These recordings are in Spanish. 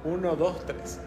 1, 2, 3.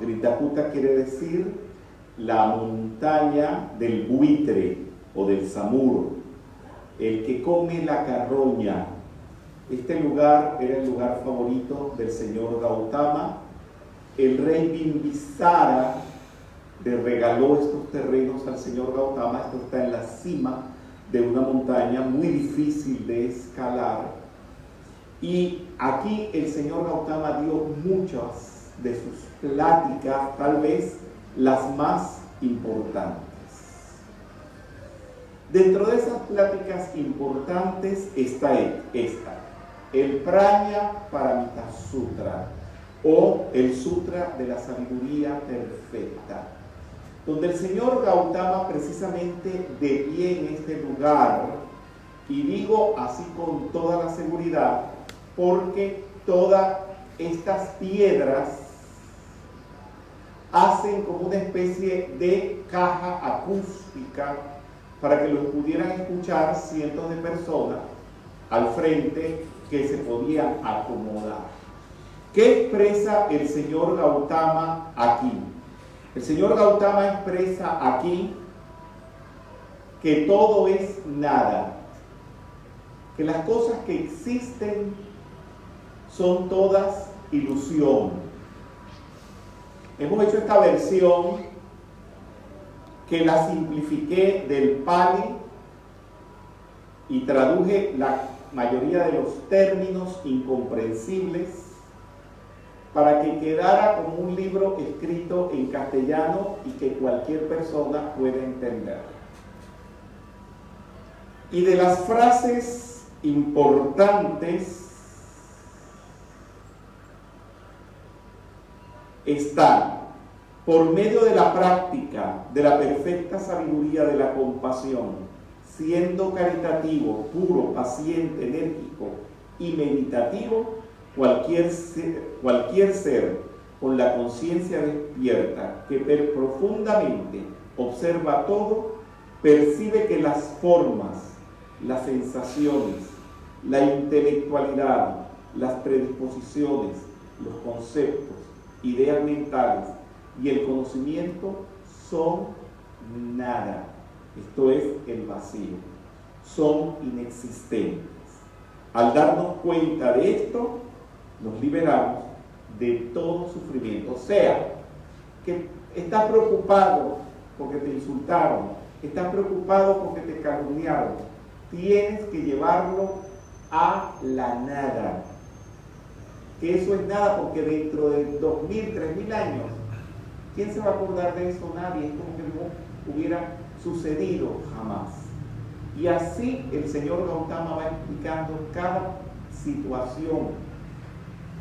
Gritakuta quiere decir la montaña del buitre o del samur, el que come la carroña. Este lugar era el lugar favorito del señor Gautama. El rey Bimbisara le regaló estos terrenos al señor Gautama. Esto está en la cima de una montaña muy difícil de escalar. Y aquí el señor Gautama dio muchas de sus pláticas, tal vez las más importantes. Dentro de esas pláticas importantes está esta, el Prajna Paramita Sutra, o el Sutra de la Sabiduría Perfecta, donde el señor Gautama, precisamente de pie en este lugar, y digo así con toda la seguridad, porque todas estas piedras hacen como una especie de caja acústica para que los pudieran escuchar cientos de personas al frente que se podían acomodar. ¿Qué expresa el señor Gautama aquí? El señor Gautama expresa aquí que todo es nada, que las cosas que existen son todas ilusión. Hemos hecho esta versión que la simplifiqué del Pali y traduje la mayoría de los términos incomprensibles para que quedara como un libro escrito en castellano y que cualquier persona pueda entender. Y de las frases importantes están: por medio de la práctica de la perfecta sabiduría de la compasión, siendo caritativo, puro, paciente, enérgico y meditativo, cualquier ser con la conciencia despierta que profundamente observa todo, percibe que las formas, las sensaciones, la intelectualidad, las predisposiciones, los conceptos, ideas mentales y el conocimiento son nada. Esto es el vacío. Son inexistentes. Al darnos cuenta de esto, nos liberamos de todo sufrimiento. O sea, que estás preocupado porque te insultaron, estás preocupado porque te calumniaron, tienes que llevarlo a la nada. Que eso es nada, porque dentro de 2000, 3000 años, ¿quién se va a acordar de eso? Nadie. Es como que no hubiera sucedido jamás. Y así el señor Gautama va explicando cada situación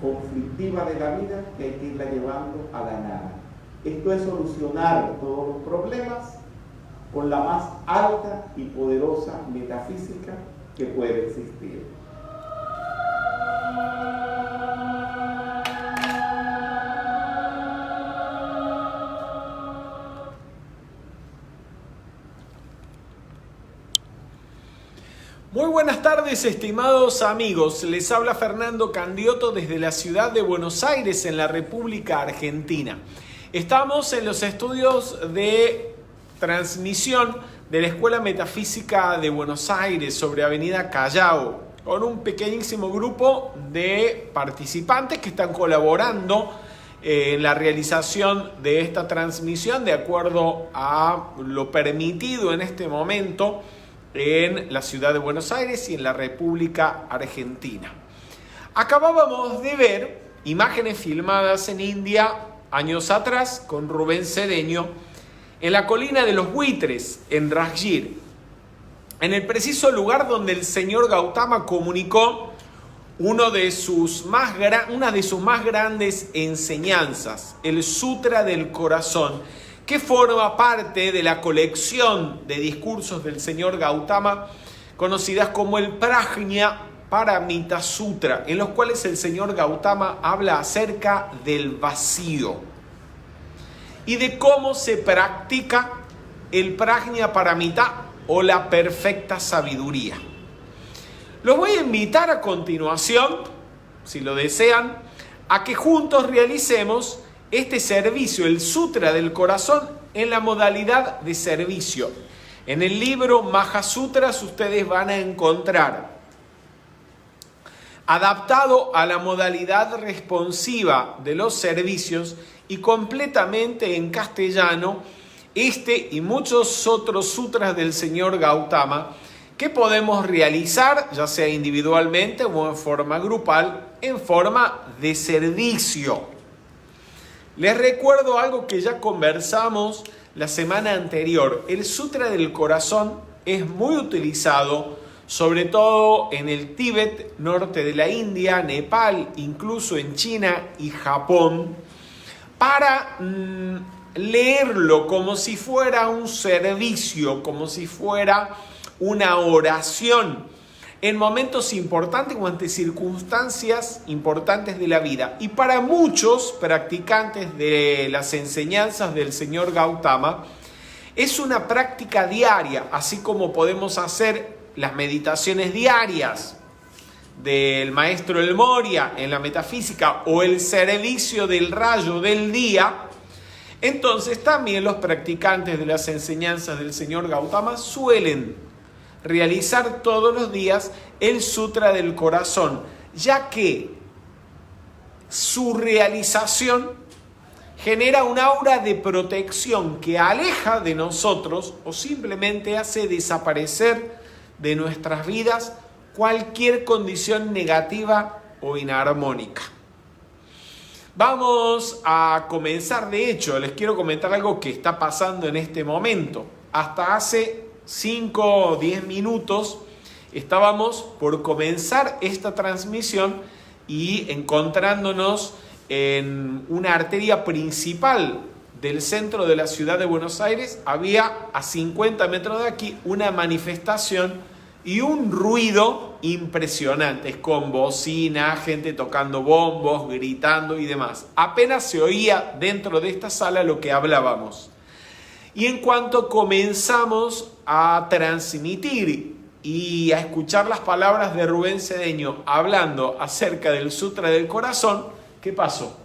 conflictiva de la vida que hay que irla llevando a la nada. Esto es solucionar todos los problemas con la más alta y poderosa metafísica que puede existir. Muy buenas tardes, estimados amigos. Les habla Fernando Candiotto desde la ciudad de Buenos Aires, en la República Argentina. Estamos en los estudios de transmisión de la Escuela Metafísica de Buenos Aires sobre Avenida Callao, con un pequeñísimo grupo de participantes que están colaborando en la realización de esta transmisión de acuerdo a lo permitido en este momento en la ciudad de Buenos Aires y en la República Argentina. Acabábamos de ver imágenes filmadas en India años atrás con Rubén Cedeño en la colina de los buitres, en Rajgir, en el preciso lugar donde el señor Gautama comunicó una de sus más grandes enseñanzas, el Sutra del Corazón, que forma parte de la colección de discursos del señor Gautama, conocidas como el Prajna Paramita Sutra, en los cuales el señor Gautama habla acerca del vacío y de cómo se practica el Prajna Paramita o la perfecta sabiduría. Los voy a invitar a continuación, si lo desean, a que juntos realicemos este servicio, el Sutra del Corazón, en la modalidad de servicio. En el libro Mahasutras ustedes van a encontrar, adaptado a la modalidad responsiva de los servicios y completamente en castellano, este y muchos otros sutras del señor Gautama que podemos realizar, ya sea individualmente o en forma grupal, en forma de servicio. Les recuerdo algo que ya conversamos la semana anterior. El Sutra del Corazón es muy utilizado, sobre todo en el Tíbet, norte de la India, Nepal, incluso en China y Japón, para leerlo como si fuera un servicio, como si fuera una oración en momentos importantes o ante circunstancias importantes de la vida. Y para muchos practicantes de las enseñanzas del señor Gautama, es una práctica diaria, así como podemos hacer las meditaciones diarias del maestro El Moria en la metafísica o el servicio del rayo del día. Entonces también los practicantes de las enseñanzas del señor Gautama suelen realizar todos los días el Sutra del Corazón, ya que su realización genera un aura de protección que aleja de nosotros o simplemente hace desaparecer de nuestras vidas cualquier condición negativa o inarmónica. Vamos a comenzar. De hecho, les quiero comentar algo que está pasando en este momento. Hasta hace 5 o 10 minutos estábamos por comenzar esta transmisión y encontrándonos en una arteria principal del centro de la ciudad de Buenos Aires. Había a 50 metros de aquí una manifestación y un ruido impresionante, con bocina, gente tocando bombos, gritando y demás. Apenas se oía dentro de esta sala lo que hablábamos. Y en cuanto comenzamos a transmitir y a escuchar las palabras de Rubén Cedeño hablando acerca del Sutra del Corazón, ¿qué pasó?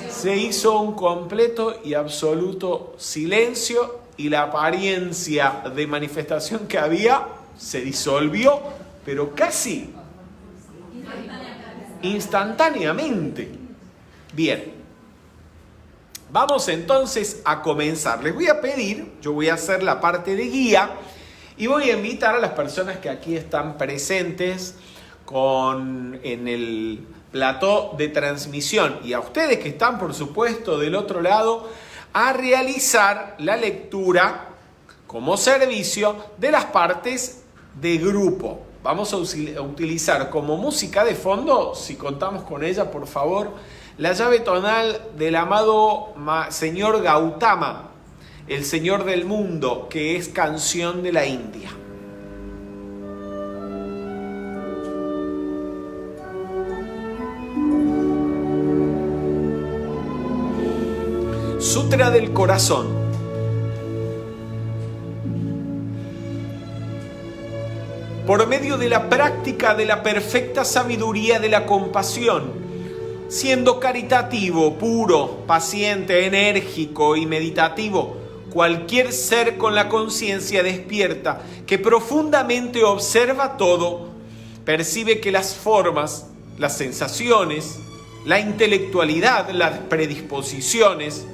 Se hizo un completo y absoluto silencio y la apariencia de manifestación que había se disolvió, pero casi instantáneamente. Bien. Vamos entonces a comenzar. Les voy a pedir, yo voy a hacer la parte de guía y voy a invitar a las personas que aquí están presentes en el plató de transmisión y a ustedes que están, por supuesto, del otro lado, a realizar la lectura como servicio de las partes de grupo. vamos a utilizar como música de fondo, si contamos con ella, por favor, la llave tonal del amado señor Gautama, el señor del mundo, que es canción de la India. Sutra del corazón. Por medio de la práctica de la perfecta sabiduría de la compasión, siendo caritativo, puro, paciente, enérgico y meditativo, cualquier ser con la conciencia despierta que profundamente observa todo, percibe que las formas, las sensaciones, la intelectualidad, las predisposiciones,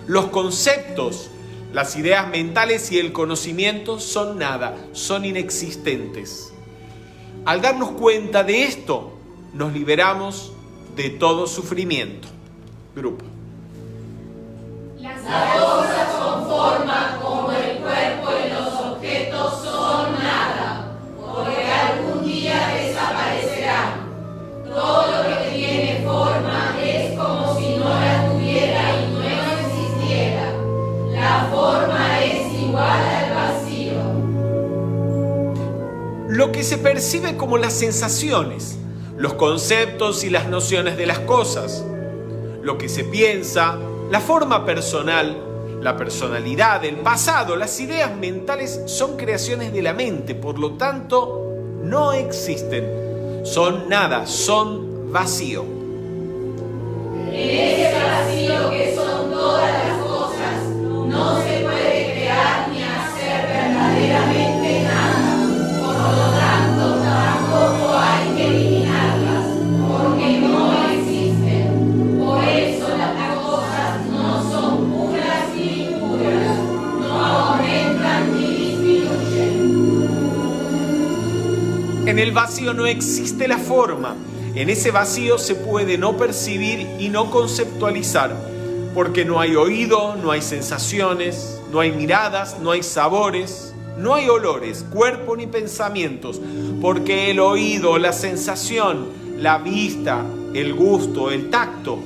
los conceptos, las ideas mentales y el conocimiento son nada, son inexistentes. Al darnos cuenta de esto, nos liberamos de todo sufrimiento. Grupo. Las cosas con forma como el cuerpo y los objetos son nada, porque algún día desaparecerán. Todo lo que tiene forma es como si no la tuviera y no existiera. La forma es igual al vacío. Lo que se percibe como las sensaciones, los conceptos y las nociones de las cosas, lo que se piensa, la forma personal, la personalidad, el pasado, las ideas mentales son creaciones de la mente, por lo tanto, no existen. Son nada, son vacío. En ese vacío que son todas las cosas, no se puede crear ni hacer verdaderamente nada. Por lo tanto, tampoco hay que eliminarlas, porque no existen. Por eso las cosas no son puras ni impuras, no aumentan ni disminuyen. En el vacío no existe la forma. En ese vacío se puede no percibir y no conceptualizar, porque no hay oído, no hay sensaciones, no hay miradas, no hay sabores, no hay olores, cuerpo ni pensamientos, porque el oído, la sensación, la vista, el gusto, el tacto,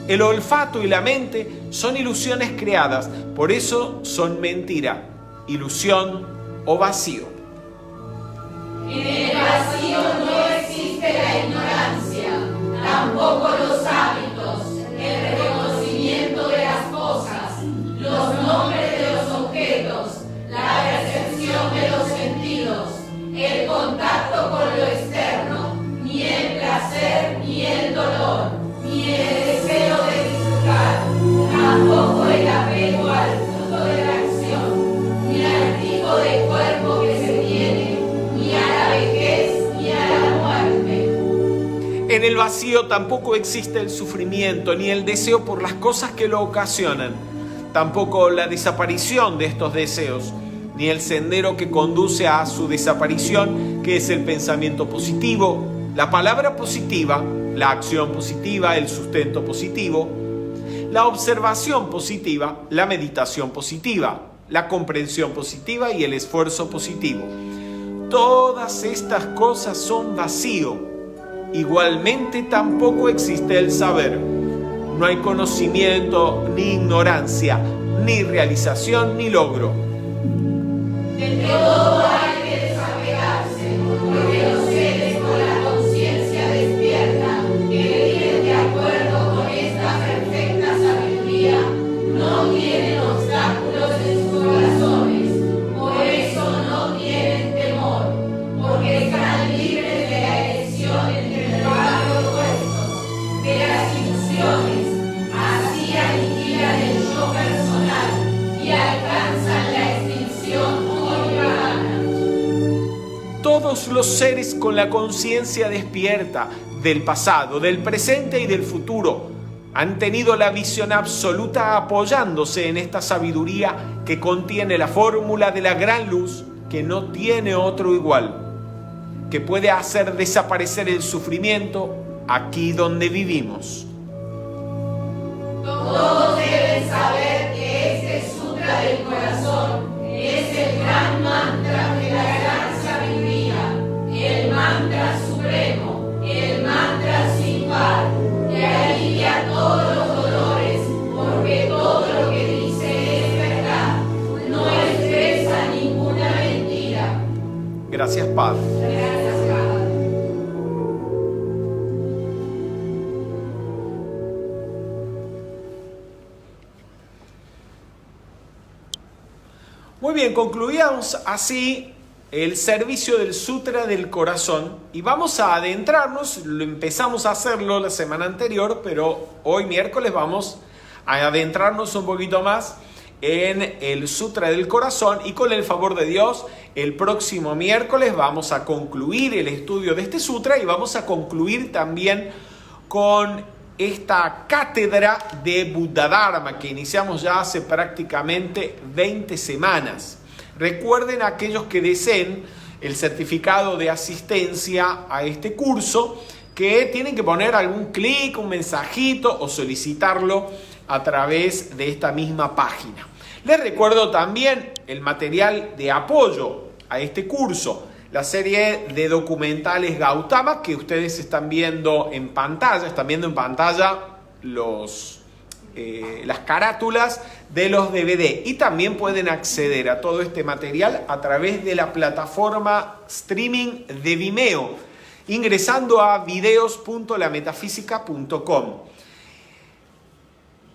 el olfato y la mente son ilusiones creadas, por eso son mentira, ilusión o vacío. En el vacío no existe la ignorancia, tampoco los hábitos, el reconocimiento de las cosas, los nombres de los objetos, la percepción de los sentidos, el contacto con lo externo, ni el placer ni el dolor, ni el deseo de disfrutar, tampoco el apego al fruto de la acción, ni al tipo de cuerpo que se tiene, ni a la vejez ni a la muerte. En el vacío tampoco existe el sufrimiento ni el deseo por las cosas que lo ocasionan, tampoco la desaparición de estos deseos, ni el sendero que conduce a su desaparición, que es el pensamiento positivo, la palabra positiva, la acción positiva, el sustento positivo, la observación positiva, la meditación positiva, la comprensión positiva y el esfuerzo positivo. Todas estas cosas son vacío. Igualmente tampoco existe el saber. No hay conocimiento ni ignorancia, ni realización ni logro. De todo hay que desapegarse, porque los seres con la conciencia despierta, que viven de acuerdo con esta perfecta sabiduría, no tienen obstáculos en sus corazones, por eso no tienen temor, porque están libres de la elección entre el mal y opuestos, de las ilusiones, así aniquilan el yo personal y alcanzan la extinción nirvana. Todos los seres con la conciencia despierta del pasado, del presente y del futuro han tenido la visión absoluta apoyándose en esta sabiduría que contiene la fórmula de la gran luz que no tiene otro igual, que puede hacer desaparecer el sufrimiento aquí donde vivimos. Todos deben saber que este sutra del corazón es el gran mantra de la gran sabiduría, Gracias, Padre. Gracias, Padre. Muy bien, concluíamos así el servicio del Sutra del Corazón y vamos a adentrarnos, empezamos a hacerlo la semana anterior, pero hoy miércoles vamos a adentrarnos un poquito más en el Sutra del Corazón y con el favor de Dios, el próximo miércoles vamos a concluir el estudio de este Sutra y vamos a concluir también con esta cátedra de Buddhadharma que iniciamos ya hace prácticamente 20 semanas. Recuerden a aquellos que deseen el certificado de asistencia a este curso que tienen que poner algún clic, un mensajito o solicitarlo a través de esta misma página. Les recuerdo también el material de apoyo a este curso, la serie de documentales Gautama que ustedes están viendo en pantalla, las carátulas de los DVD y también pueden acceder a todo este material a través de la plataforma streaming de Vimeo, ingresando a videos.lametafísica.com.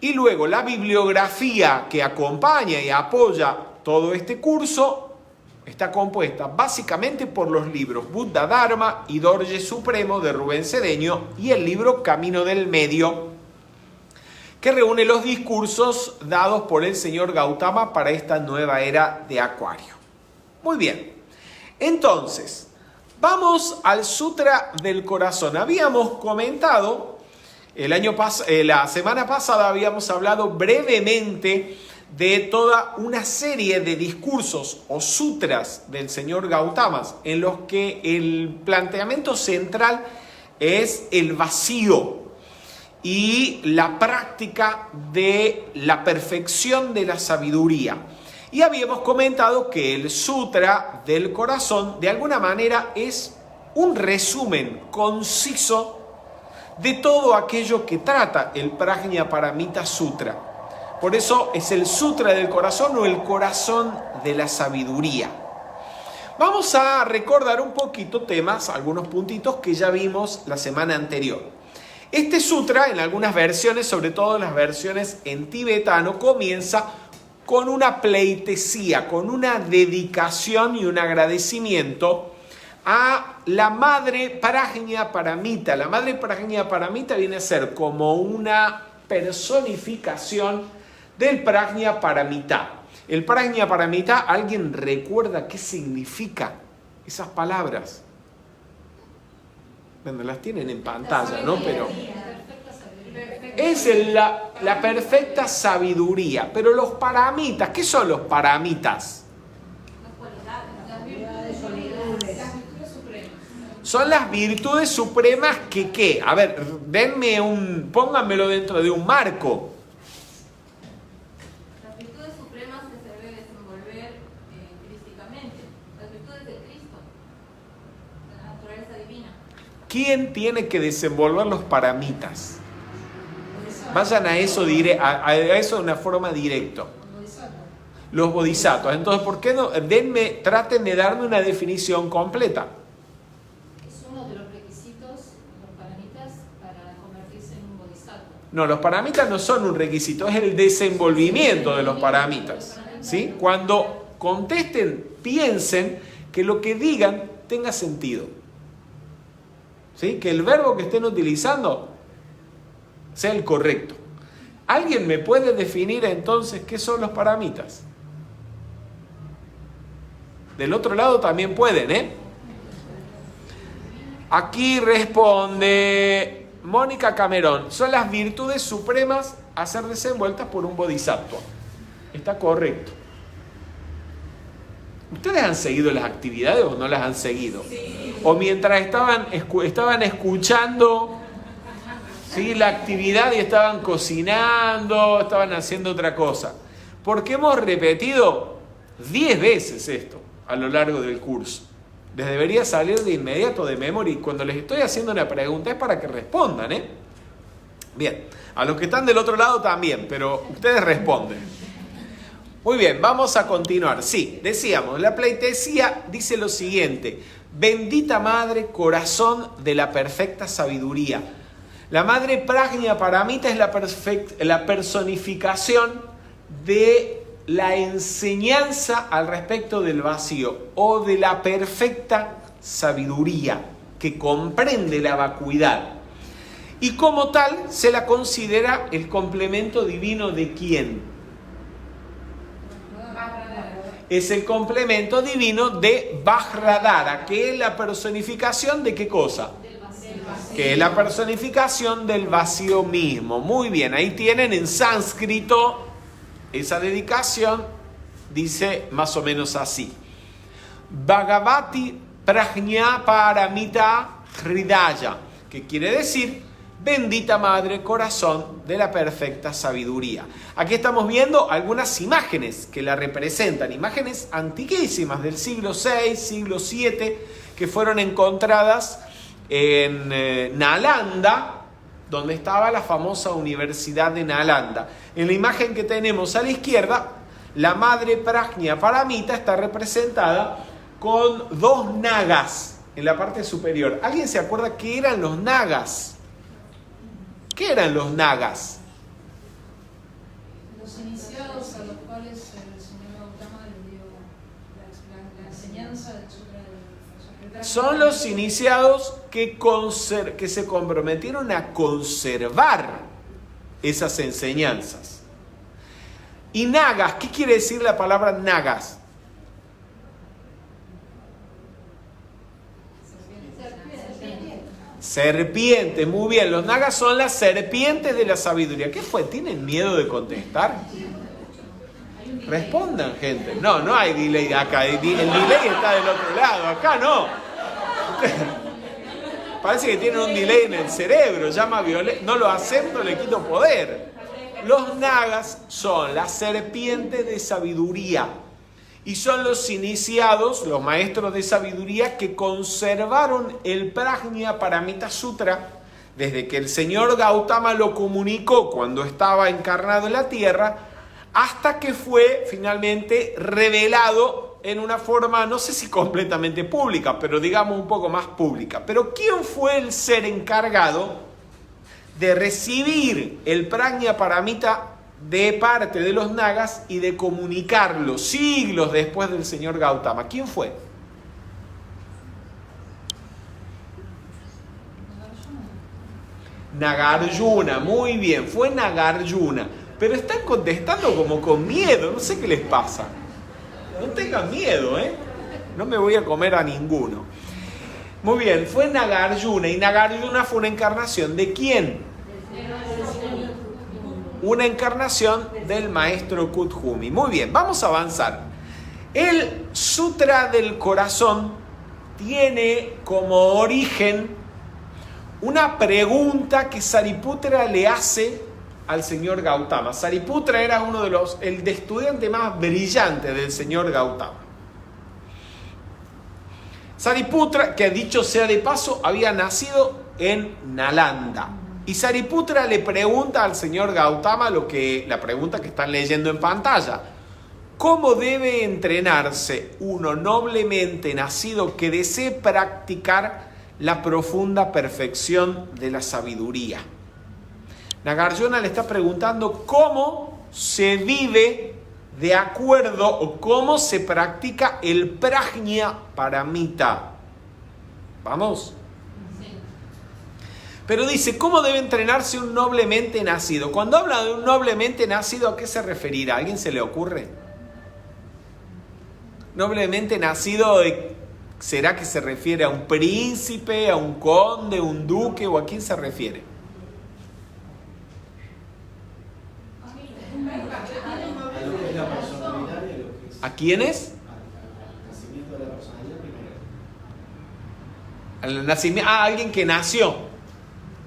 Y luego la bibliografía que acompaña y apoya todo este curso está compuesta básicamente por los libros Buddhadharma y Dorje Supremo de Rubén Cedeño y el libro Camino del Medio, que reúne los discursos dados por el señor Gautama para esta nueva era de Acuario. Muy bien, entonces, vamos al Sutra del Corazón. Habíamos comentado, la semana pasada habíamos hablado brevemente de toda una serie de discursos o sutras del señor Gautama, en los que el planteamiento central es el vacío y la práctica de la perfección de la sabiduría. Y habíamos comentado que el Sutra del Corazón de alguna manera es un resumen conciso de todo aquello que trata el Prajnaparamita Sutra. Por eso es el Sutra del Corazón o el corazón de la sabiduría. Vamos a recordar un poquito temas, algunos puntitos que ya vimos la semana anterior. Este sutra, en algunas versiones, sobre todo en las versiones en tibetano, comienza con una pleitesía, con una dedicación y un agradecimiento a la madre Prajnaparamita. La madre Prajnaparamita viene a ser como una personificación del Prajnaparamita. El Prajnaparamita, ¿alguien recuerda qué significa esas palabras? Bueno, las tienen en pantalla, ¿no? Pero es la perfecta sabiduría. Pero los paramitas, ¿qué son los paramitas? Son las virtudes supremas que ¿qué? A ver, pónganmelo dentro de un marco. Las virtudes supremas que se debe desenvolver crísticamente. Las virtudes de Cristo, la naturaleza divina. ¿Quién tiene que desenvolver los paramitas? Vayan a eso de una forma directa. Los bodhisattvas. Entonces, ¿por qué no? Traten de darme una definición completa. Es uno de los requisitos, los paramitas, para convertirse en un bodhisattva. No, los paramitas no son un requisito, es el desenvolvimiento de los paramitas. ¿Sí? Cuando contesten, piensen que lo que digan tenga sentido. ¿Sí? Que el verbo que estén utilizando sea el correcto. ¿Alguien me puede definir entonces qué son los paramitas? Del otro lado también pueden, ¿eh? Aquí responde Mónica Camerón. Son las virtudes supremas a ser desenvueltas por un bodhisattva. Está correcto. ¿Ustedes han seguido las actividades o no las han seguido? Sí. O mientras estaban escuchando, ¿sí?, la actividad y estaban cocinando, estaban haciendo otra cosa. Porque hemos repetido 10 veces esto a lo largo del curso. Les debería salir de inmediato de memoria y cuando les estoy haciendo una pregunta es para que respondan, ¿eh? Bien, a los que están del otro lado también, pero ustedes responden. Muy bien, vamos a continuar. Sí, decíamos, la pleitesía dice lo siguiente: Bendita Madre, corazón de la perfecta sabiduría. La Madre Prajna Paramita es la personificación de la enseñanza al respecto del vacío o de la perfecta sabiduría que comprende la vacuidad. Y como tal se la considera el complemento divino de ¿quién? Es el complemento divino de Vajradhara, que es la personificación de ¿qué cosa? Que es la personificación del vacío mismo. Muy bien, ahí tienen en sánscrito esa dedicación, dice más o menos así. Bhagavati Prajna Paramita Hridaya, que quiere decir bendita Madre, corazón de la perfecta sabiduría. Aquí estamos viendo algunas imágenes que la representan, imágenes antiquísimas del siglo VI, siglo VII, que fueron encontradas en Nalanda, donde estaba la famosa Universidad de Nalanda. En la imagen que tenemos a la izquierda, la Madre Prajna Paramita está representada con dos nagas en la parte superior. ¿Alguien se acuerda qué eran los nagas? ¿Qué eran los nagas? Los iniciados a los cuales el señor Gautama le dio la enseñanza del Sutra del... Son los iniciados que se comprometieron a conservar esas enseñanzas. Y nagas, ¿qué quiere decir la palabra nagas? Serpientes, muy bien. Los nagas son las serpientes de la sabiduría. ¿Qué fue? ¿Tienen miedo de contestar? Respondan, gente. No, no hay delay acá. El delay está del otro lado. Acá no. Parece que tienen un delay en el cerebro. Llama violencia. No lo acepto, le quito poder. Los nagas son las serpientes de sabiduría. Y son los iniciados, los maestros de sabiduría que conservaron el Prajna Paramita Sutra desde que el señor Gautama lo comunicó cuando estaba encarnado en la tierra hasta que fue finalmente revelado en una forma, no sé si completamente pública, pero digamos un poco más pública. Pero ¿quién fue el ser encargado de recibir el Prajna Paramita de parte de los nagas y de comunicarlo siglos después del señor Gautama? ¿Quién fue? Nagarjuna, muy bien, fue Nagarjuna. Pero están contestando como con miedo, no sé qué les pasa. No tengan miedo, no me voy a comer a ninguno. Muy bien, fue Nagarjuna, y Nagarjuna fue una encarnación ¿de quién? Una encarnación del maestro Kuthumi. Muy bien, vamos a avanzar. El Sutra del Corazón tiene como origen una pregunta que Sariputra le hace al señor Gautama. Sariputra era uno de el estudiante más brillante del señor Gautama. Sariputra, que dicho sea de paso, había nacido en Nalanda. Y Sariputra le pregunta al señor Gautama la pregunta que están leyendo en pantalla. ¿Cómo debe entrenarse uno noblemente nacido que desee practicar la profunda perfección de la sabiduría? Nagarjuna le está preguntando cómo se vive de acuerdo o cómo se practica el Prajna Paramita. ¿Vamos? Pero dice, ¿cómo debe entrenarse un noblemente nacido? Cuando habla de un noblemente nacido, ¿a qué se referirá? ¿A alguien se le ocurre? Noblemente nacido, ¿será que se refiere a un príncipe, a un conde, un duque o a quién se refiere? ¿A quiénes? Al nacimiento, alguien que nació.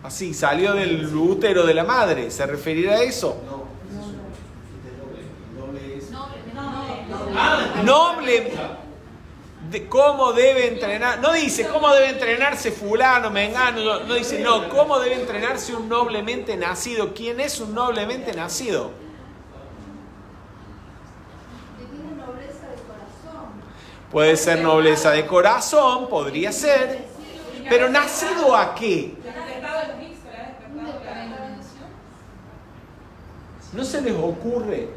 Así, salió del útero de la madre. ¿Se referirá a eso? Noble. ¿Cómo debe entrenar? No dice cómo debe entrenarse fulano, mengano. No dice, no. ¿Cómo debe entrenarse un noblemente nacido? ¿Quién es un noblemente nacido? Puede ser nobleza de corazón, podría ser. Pero ¿nacido a qué? ¿No se les ocurre?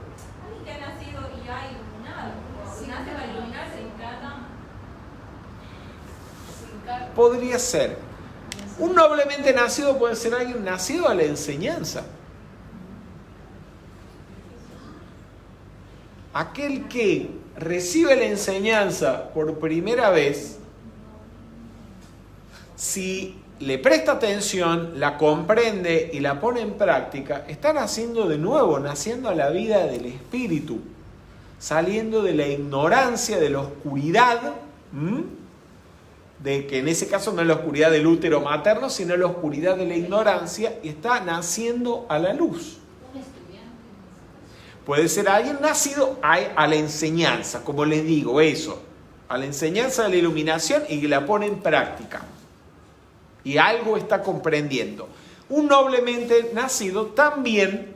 Alguien que ha nacido y ha iluminado. Si nace para iluminarse en cada... Podría ser. Un noblemente nacido puede ser alguien nacido a la enseñanza. Aquel que recibe la enseñanza por primera vez, si le presta atención, la comprende y la pone en práctica, está naciendo de nuevo, naciendo a la vida del Espíritu, saliendo de la ignorancia, de la oscuridad, de que en ese caso no es la oscuridad del útero materno, sino la oscuridad de la ignorancia, y está naciendo a la luz. Puede ser alguien nacido a la enseñanza, como les digo, eso, a la enseñanza de la iluminación y que la pone en práctica. Y algo está comprendiendo. Un noblemente nacido también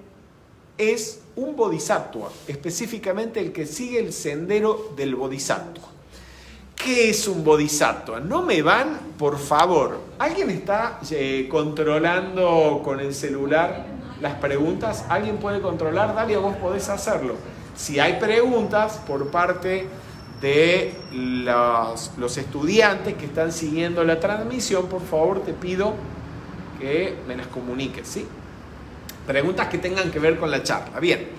es un bodhisattva, específicamente el que sigue el sendero del bodhisattva. ¿Qué es un bodhisattva? No me van, por favor. ¿Alguien está controlando con el celular las preguntas? ¿Alguien puede controlar? Dalia, vos podés hacerlo. Si hay preguntas por parte de los estudiantes que están siguiendo la transmisión, por favor te pido que me las comuniques, ¿sí? Preguntas que tengan que ver con la charla. Bien.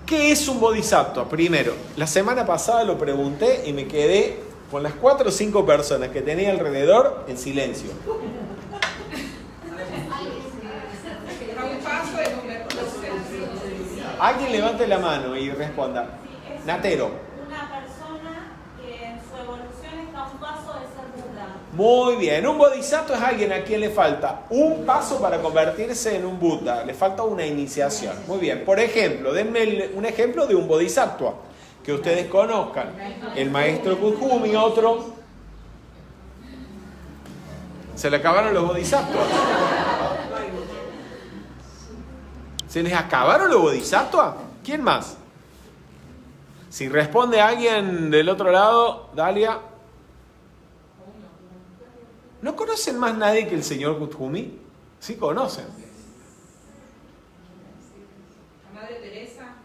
¿Qué es un bodhisattva? Primero, la semana pasada lo pregunté y me quedé con las 4 o 5 personas que tenía alrededor en silencio. Alguien levante la mano y responda. Natero. Muy bien, un bodhisattva es alguien a quien le falta un paso para convertirse en un Buda, le falta una iniciación. Muy bien, por ejemplo, denme un ejemplo de un bodhisattva que ustedes conozcan. El maestro Kuthumi, otro. ¿Se le acabaron los bodhisattvas? ¿Se les acabaron los bodhisattvas? ¿Quién más? Si responde alguien del otro lado, Dalia. ¿No conocen más nadie que el señor Kuthumi? Sí conocen. La Madre Teresa.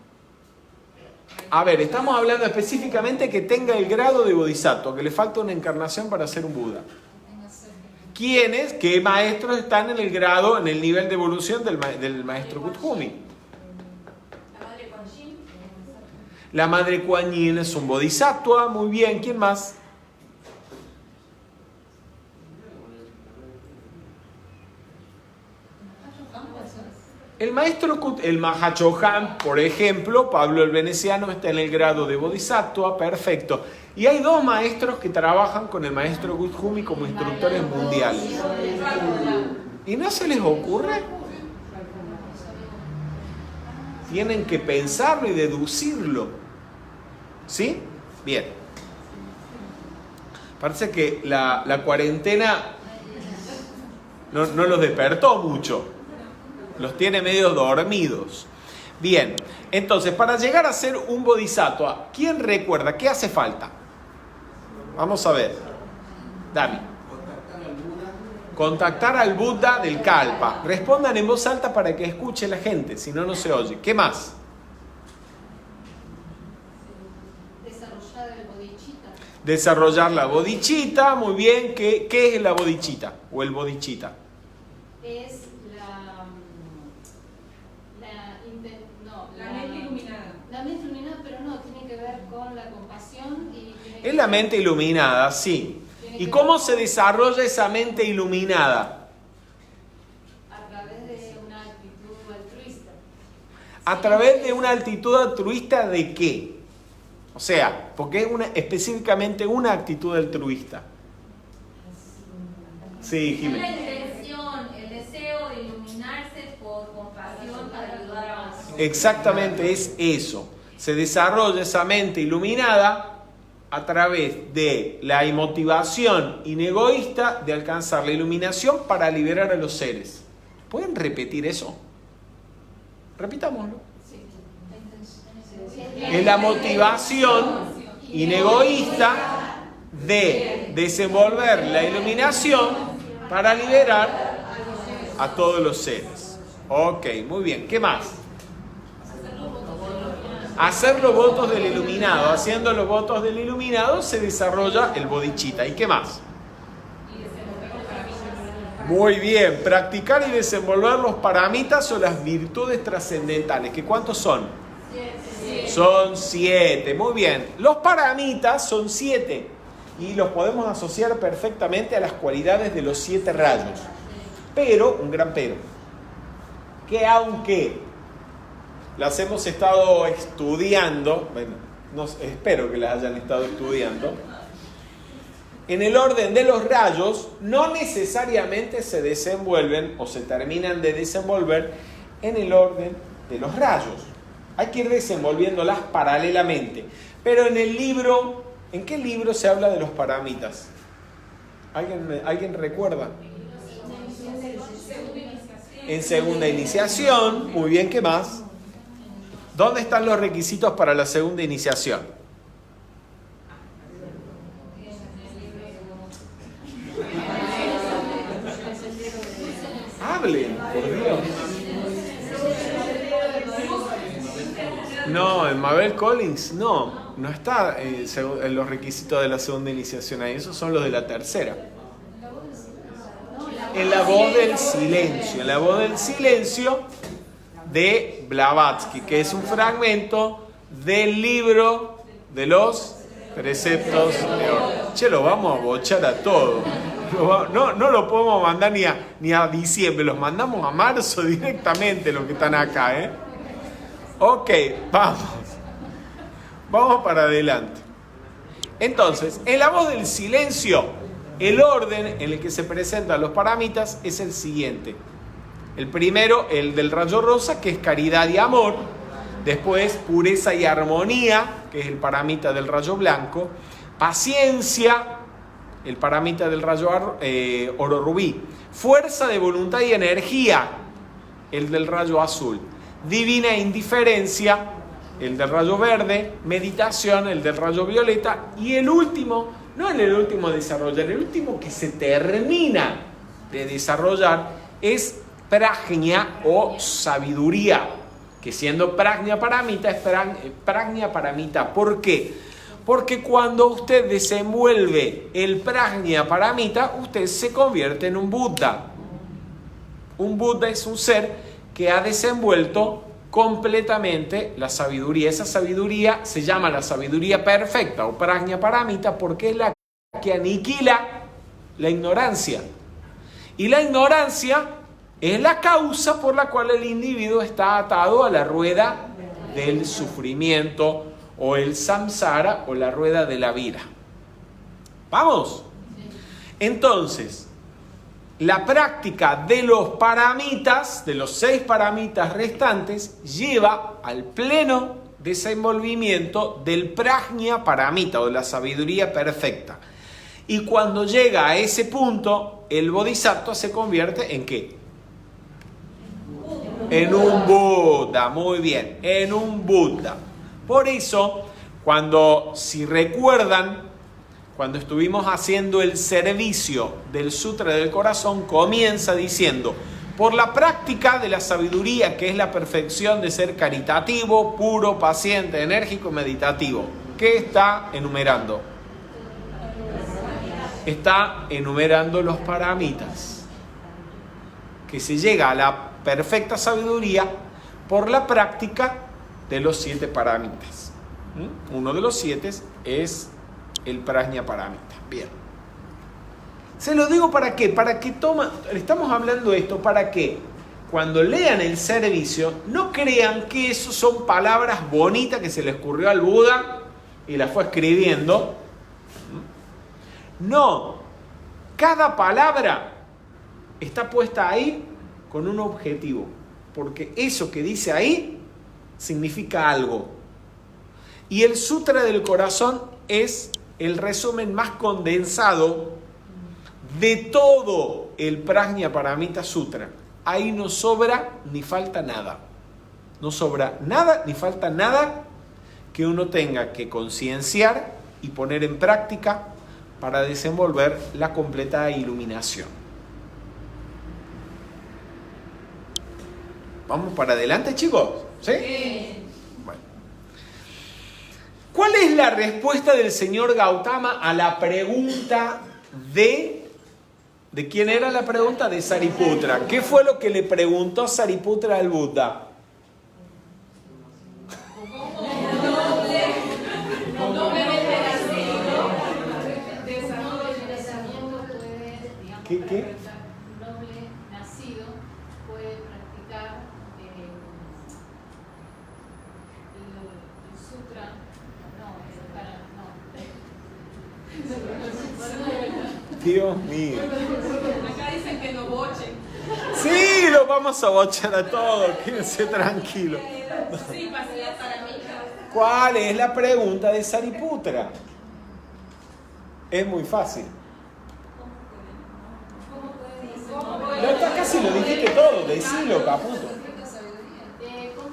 A ver, estamos hablando específicamente que tenga el grado de bodhisattva, que le falta una encarnación para ser un Buda. ¿Quiénes? ¿Qué maestros están en el grado, en el nivel de evolución del maestro Kuthumi? La Madre Kuan Yin. La Madre Kuan Yin es un bodhisattva. Muy bien, ¿quién más? El maestro, el Mahachohan, por ejemplo, Pablo el Veneciano, está en el grado de bodhisattva, perfecto. Y hay 2 maestros que trabajan con el maestro Kuthumi como instructores mundiales. ¿Y no se les ocurre? Tienen que pensarlo y deducirlo. ¿Sí? Bien. Parece que la cuarentena no los despertó mucho. Los tiene medio dormidos. Bien, entonces, para llegar a ser un bodhisattva, ¿quién recuerda? ¿Qué hace falta? Vamos a ver. David. Contactar al Buda del Kalpa. Respondan en voz alta para que escuche la gente, si no, no se oye. ¿Qué más? Desarrollar el bodhicitta. Desarrollar la bodhicitta. Muy bien. ¿Qué es la bodhicitta o el bodhicitta? Es la mente iluminada. La mente iluminada, pero no, tiene que ver con la compasión y... Es la mente iluminada, sí. ¿Y cómo se desarrolla esa mente iluminada? A través de una actitud altruista. ¿A través de una actitud altruista de qué? O sea, porque es específicamente una actitud altruista. Sí, Es Jiménez. la intención, el deseo de iluminarse por compasión para ayudar a otros. Exactamente, es eso. Se desarrolla esa mente iluminada a través de la motivación inegoísta de alcanzar la iluminación para liberar a los seres. ¿Pueden repetir eso? Repitámoslo. Es la motivación inegoísta de desenvolver la iluminación para liberar a todos los seres. Ok, muy bien. ¿Qué más? Hacer los votos del iluminado. Haciendo los votos del iluminado se desarrolla el bodhicitta. ¿Y qué más? Muy bien. Practicar y desenvolver los paramitas o las virtudes trascendentales. ¿Qué cuántos son? Son 7. Muy bien. Los paramitas son 7. Y los podemos asociar perfectamente a las cualidades de los 7 rayos. Pero, un gran pero, que aunque las hemos estado estudiando, bueno, espero que las hayan estado estudiando, en el orden de los rayos no necesariamente se desenvuelven o se terminan de desenvolver en el orden de los rayos. Hay que ir desenvolviéndolas paralelamente. Pero en el libro, ¿en qué libro se habla de los paramitas? ¿Alguien recuerda? En segunda iniciación. Muy bien, ¿qué más? ¿Dónde están los requisitos para la segunda iniciación? Hablen, por Dios. No, en Mabel Collins no está en los requisitos de la segunda iniciación ahí. Esos son los de la tercera. En la voz del silencio. En la voz del silencio de Blavatsky, que es un fragmento del libro de los preceptos de orden. Che, lo vamos a bochar a todo. No lo podemos mandar ni a diciembre, los mandamos a marzo directamente los que están acá, ¿eh? Ok, vamos para adelante. Entonces, en la voz del silencio, el orden en el que se presentan los paramitas es el siguiente. El primero, el del rayo rosa, que es caridad y amor. Después, pureza y armonía, que es el paramita del rayo blanco. Paciencia, el paramita del rayo oro rubí. Fuerza de voluntad y energía, el del rayo azul. Divina indiferencia, el del rayo verde. Meditación, el del rayo violeta. Y el último, no en el último de desarrollar, el último que se termina de desarrollar es prajña o sabiduría, que siendo prajña paramita es prajña paramita. ¿Por qué? Porque cuando usted desenvuelve el prajña paramita, usted se convierte en un Buda. Un Buda es un ser que ha desenvuelto completamente la sabiduría. Esa sabiduría se llama la sabiduría perfecta o prajña paramita porque es la que aniquila la ignorancia. Y la ignorancia es la causa por la cual el individuo está atado a la rueda del sufrimiento o el samsara o la rueda de la vida. ¿Vamos? Entonces, la práctica de los paramitas, de los 6 paramitas restantes, lleva al pleno desenvolvimiento del prajña paramita o de la sabiduría perfecta. Y cuando llega a ese punto, el bodhisattva se convierte ¿en qué? En un Buda, muy bien, en un Buda. Por eso, si recuerdan, cuando estuvimos haciendo el servicio del Sutra del Corazón, comienza diciendo, por la práctica de la sabiduría, que es la perfección de ser caritativo, puro, paciente, enérgico y meditativo. ¿Qué está enumerando? Está enumerando los paramitas. Que se llega a la perfecta sabiduría por la práctica de los 7 paramitas. Uno de los 7 es el prajña paramita. Bien. Se lo digo para qué, estamos hablando esto para que cuando lean el servicio no crean que eso son palabras bonitas que se le ocurrió al Buda y las fue escribiendo. No, cada palabra está puesta ahí con un objetivo, porque eso que dice ahí significa algo. Y el Sutra del Corazón es el resumen más condensado de todo el Prajña Paramita Sutra. Ahí no sobra ni falta nada. No sobra nada ni falta nada que uno tenga que concienciar y poner en práctica para desenvolver la completa iluminación. ¿Vamos para adelante, chicos? ¿Sí? Bueno. ¿Cuál es la respuesta del señor Gautama a la pregunta de quién era la pregunta? De Sariputra. ¿Qué fue lo que le preguntó Sariputra al Buda? ¿Qué? Un noble nacido puede practicar el sutra. Dios mío. Acá dicen que lo bochen. Sí, lo vamos a bochar a todos. Quédense tranquilos. Sí, pasía para mí. ¿Cuál es la pregunta de Sariputra? Es muy fácil. Ya casi lo dijiste todo, decilo, caputo.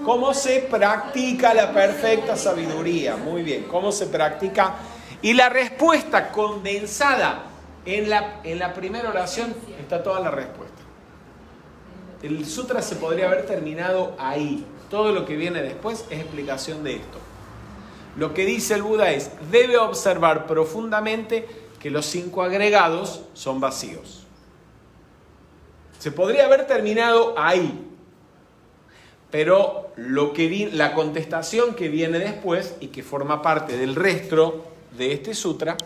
¿Cómo se practica la perfecta sabiduría? Muy bien, ¿cómo se practica? Y la respuesta condensada en la primera oración está toda la respuesta. El sutra se podría haber terminado ahí. Todo lo que viene después es explicación de esto. Lo que dice el Buda es: debe observar profundamente que los 5 agregados son vacíos. Se podría haber terminado ahí, pero la contestación que viene después y que forma parte del resto de este sutra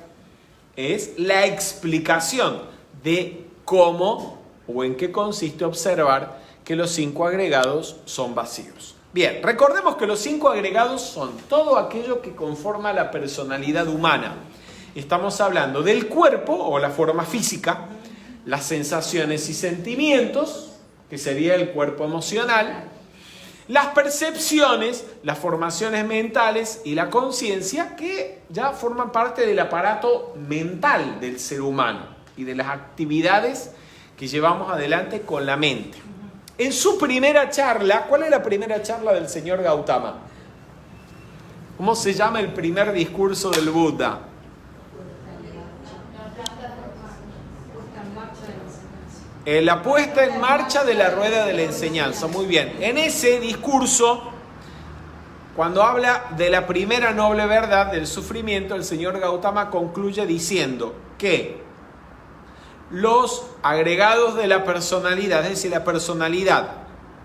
es la explicación de cómo o en qué consiste observar que los 5 agregados son vacíos. Bien, recordemos que los 5 agregados son todo aquello que conforma la personalidad humana. Estamos hablando del cuerpo o la forma física, las sensaciones y sentimientos, que sería el cuerpo emocional, las percepciones, las formaciones mentales y la conciencia, que ya forman parte del aparato mental del ser humano y de las actividades que llevamos adelante con la mente. En su primera charla, ¿cuál es la primera charla del señor Gautama? ¿Cómo se llama el primer discurso del Buda? La puesta en marcha de la rueda de la enseñanza. Muy bien. En ese discurso, cuando habla de la primera noble verdad del sufrimiento, el señor Gautama concluye diciendo que los agregados de la personalidad, es decir, la personalidad,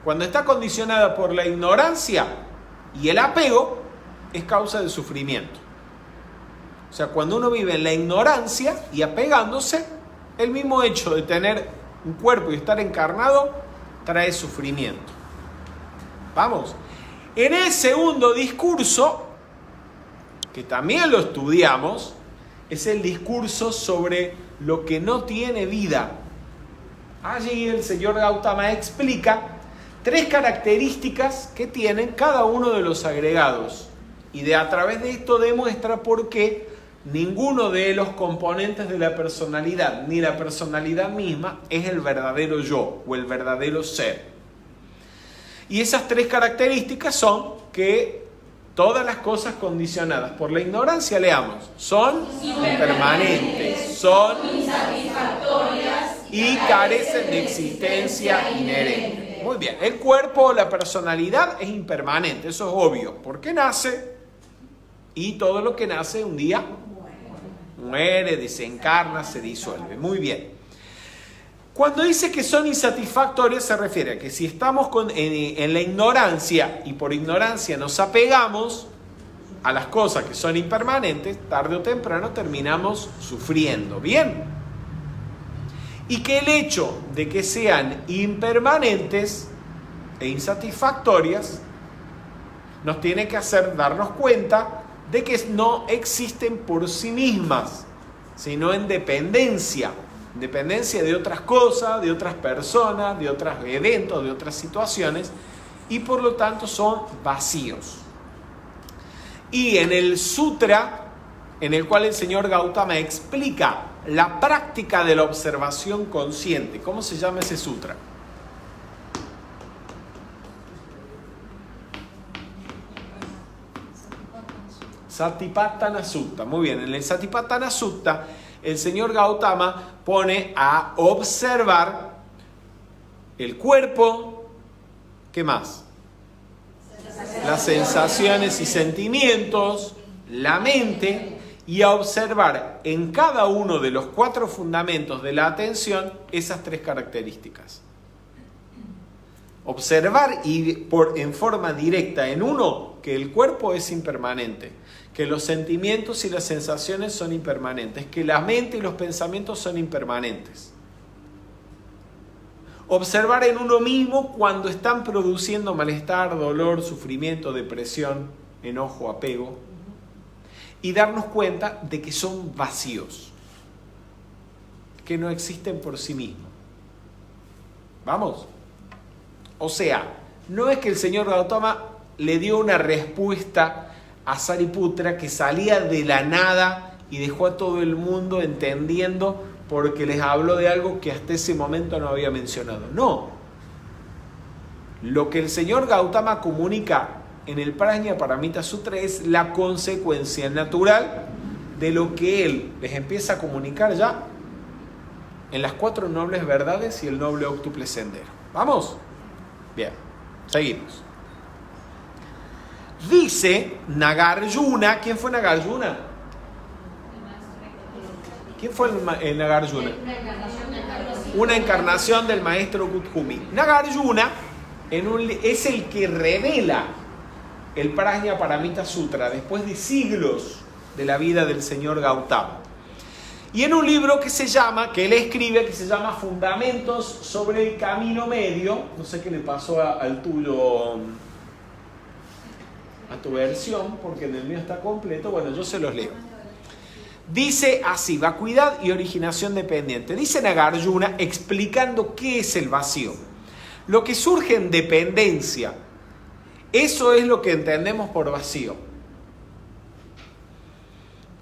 cuando está condicionada por la ignorancia y el apego, es causa de sufrimiento. O sea, cuando uno vive en la ignorancia y apegándose, el mismo hecho de tener un cuerpo y estar encarnado trae sufrimiento. Vamos. En el segundo discurso, que también lo estudiamos, es el discurso sobre lo que no tiene vida. Allí el señor Gautama explica 3 características que tienen cada uno de los agregados. Y a través de esto demuestra por qué ninguno de los componentes de la personalidad, ni la personalidad misma, es el verdadero yo o el verdadero ser. Y esas 3 características son que todas las cosas condicionadas por la ignorancia, leamos, son impermanentes, son insatisfactorias y carecen de existencia inherente. Muy bien, el cuerpo o la personalidad es impermanente, eso es obvio, porque nace y todo lo que nace un día muere, desencarna, se disuelve. Muy bien. Cuando dice que son insatisfactorios se refiere a que si estamos en la ignorancia y por ignorancia nos apegamos a las cosas que son impermanentes, tarde o temprano terminamos sufriendo. Bien. Y que el hecho de que sean impermanentes e insatisfactorias nos tiene que hacer darnos cuenta de que no existen por sí mismas, sino en dependencia de otras cosas, de otras personas, de otros eventos, de otras situaciones, y por lo tanto son vacíos. Y en el sutra, en el cual el señor Gautama explica la práctica de la observación consciente, ¿cómo se llama ese sutra? Satipatthana Sutta. Muy bien, en el Satipatthana Sutta el señor Gautama pone a observar el cuerpo, ¿qué más? Las sensaciones y sentimientos, la mente, y a observar en cada uno de los 4 fundamentos de la atención esas 3 características. Observar en forma directa en uno que el cuerpo es impermanente, que los sentimientos y las sensaciones son impermanentes, que la mente y los pensamientos son impermanentes. Observar en uno mismo cuando están produciendo malestar, dolor, sufrimiento, depresión, enojo, apego, y darnos cuenta de que son vacíos, que no existen por sí mismos. ¿Vamos? O sea, no es que el señor Gautama le dio una respuesta a Sariputra que salía de la nada y dejó a todo el mundo entendiendo porque les habló de algo que hasta ese momento no había mencionado. No. Lo que el señor Gautama comunica en el Prajnaparamita Sutra es la consecuencia natural de lo que él les empieza a comunicar ya en las 4 nobles verdades y el noble óctuple sendero. ¿Vamos? Bien, seguimos. Dice Nagarjuna. ¿Quién fue Nagarjuna? ¿Quién fue el Nagarjuna? Una encarnación del maestro Kuthumi. Nagarjuna es el que revela el Prajnaparamita Sutra después de siglos de la vida del señor Gautama. Y en un libro que él escribe, que se llama Fundamentos sobre el Camino Medio, no sé qué le pasó al tuyo, a tu versión, porque en el mío está completo, bueno, yo se los leo. Dice así, vacuidad y originación dependiente. Dice Nagarjuna explicando qué es el vacío. Lo que surge en dependencia, eso es lo que entendemos por vacío.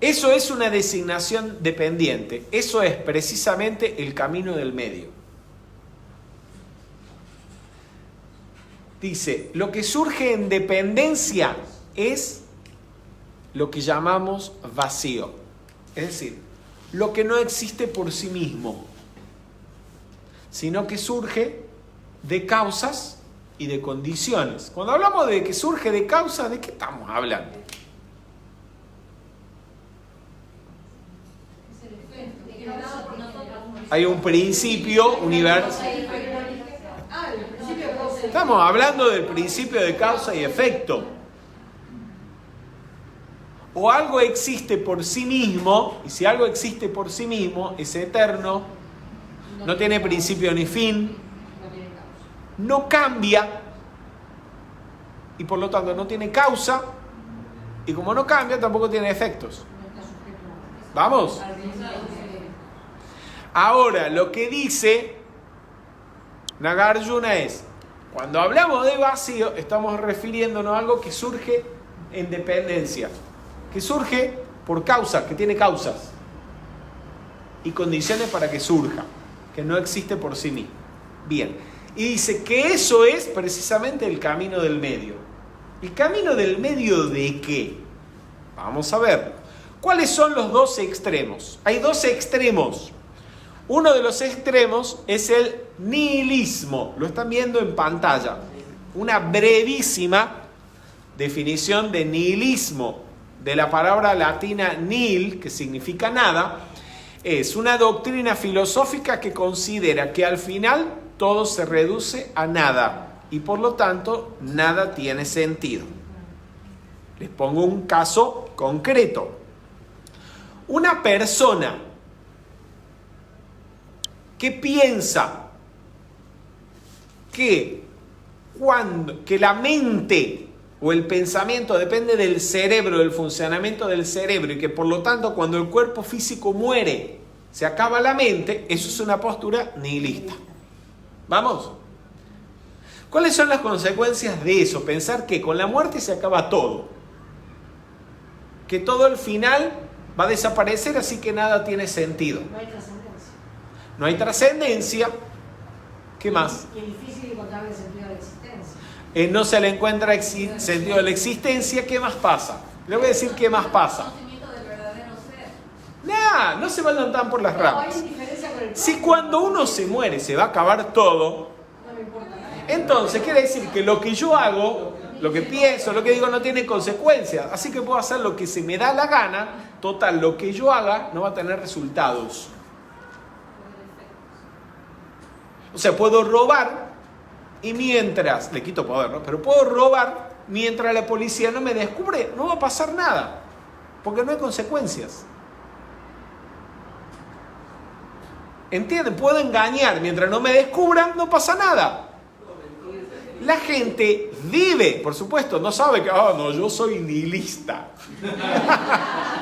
Eso es una designación dependiente. Eso es precisamente el camino del medio. Dice, lo que surge en dependencia es lo que llamamos vacío. Es decir, lo que no existe por sí mismo, sino que surge de causas y de condiciones. Cuando hablamos de que surge de causas, ¿de qué estamos hablando? Hay un principio universal. Estamos hablando del principio de causa y efecto. O algo existe por sí mismo, y si algo existe por sí mismo, es eterno, no tiene principio ni fin, no cambia, y por lo tanto no tiene causa, y como no cambia, tampoco tiene efectos. ¿Vamos? Ahora, lo que dice Nagarjuna es, cuando hablamos de vacío, estamos refiriéndonos a algo que surge en dependencia, que surge por causa, que tiene causas y condiciones para que surja, que no existe por sí mismo. Bien, y dice que eso es precisamente el camino del medio. ¿El camino del medio de qué? Vamos a ver. ¿Cuáles son los 2 extremos? Hay 2 extremos. Uno de los extremos es el nihilismo. Lo están viendo en pantalla. Una brevísima definición de nihilismo, de la palabra latina nihil, que significa nada. Es una doctrina filosófica que considera que al final todo se reduce a nada y por lo tanto nada tiene sentido. Les pongo un caso concreto. Una persona que piensa que la mente o el pensamiento depende del cerebro, del funcionamiento del cerebro, y que por lo tanto cuando el cuerpo físico muere se acaba la mente, eso es una postura nihilista. ¿Vamos? ¿Cuáles son las consecuencias de eso? Pensar que con la muerte se acaba todo, que todo al final va a desaparecer, así que nada tiene sentido. No hay trascendencia. No hay trascendencia. ¿Qué más? Y es difícil encontrar el sentido de la existencia. No se le encuentra sentido de la existencia. ¿Qué más pasa? Le voy a decir qué más pasa. Conocimiento del verdadero ser. Nah, no se vayan tan por las No, hay ramas. indiferencia con el Si prójimo. cuando uno se muere se va a acabar todo, No me importa nada. entonces quiere decir que lo que yo hago, lo que pienso, lo que digo no tiene consecuencias. Así que puedo hacer lo que se me da la gana. Total, lo que yo haga no va a tener resultados. O sea, puedo robar y mientras, le quito poder, ¿no? Pero puedo robar mientras la policía no me descubre, no va a pasar nada. Porque no hay consecuencias. ¿Entienden? Puedo engañar mientras no me descubran, no pasa nada. La gente vive, por supuesto, no sabe que, no, yo soy nihilista.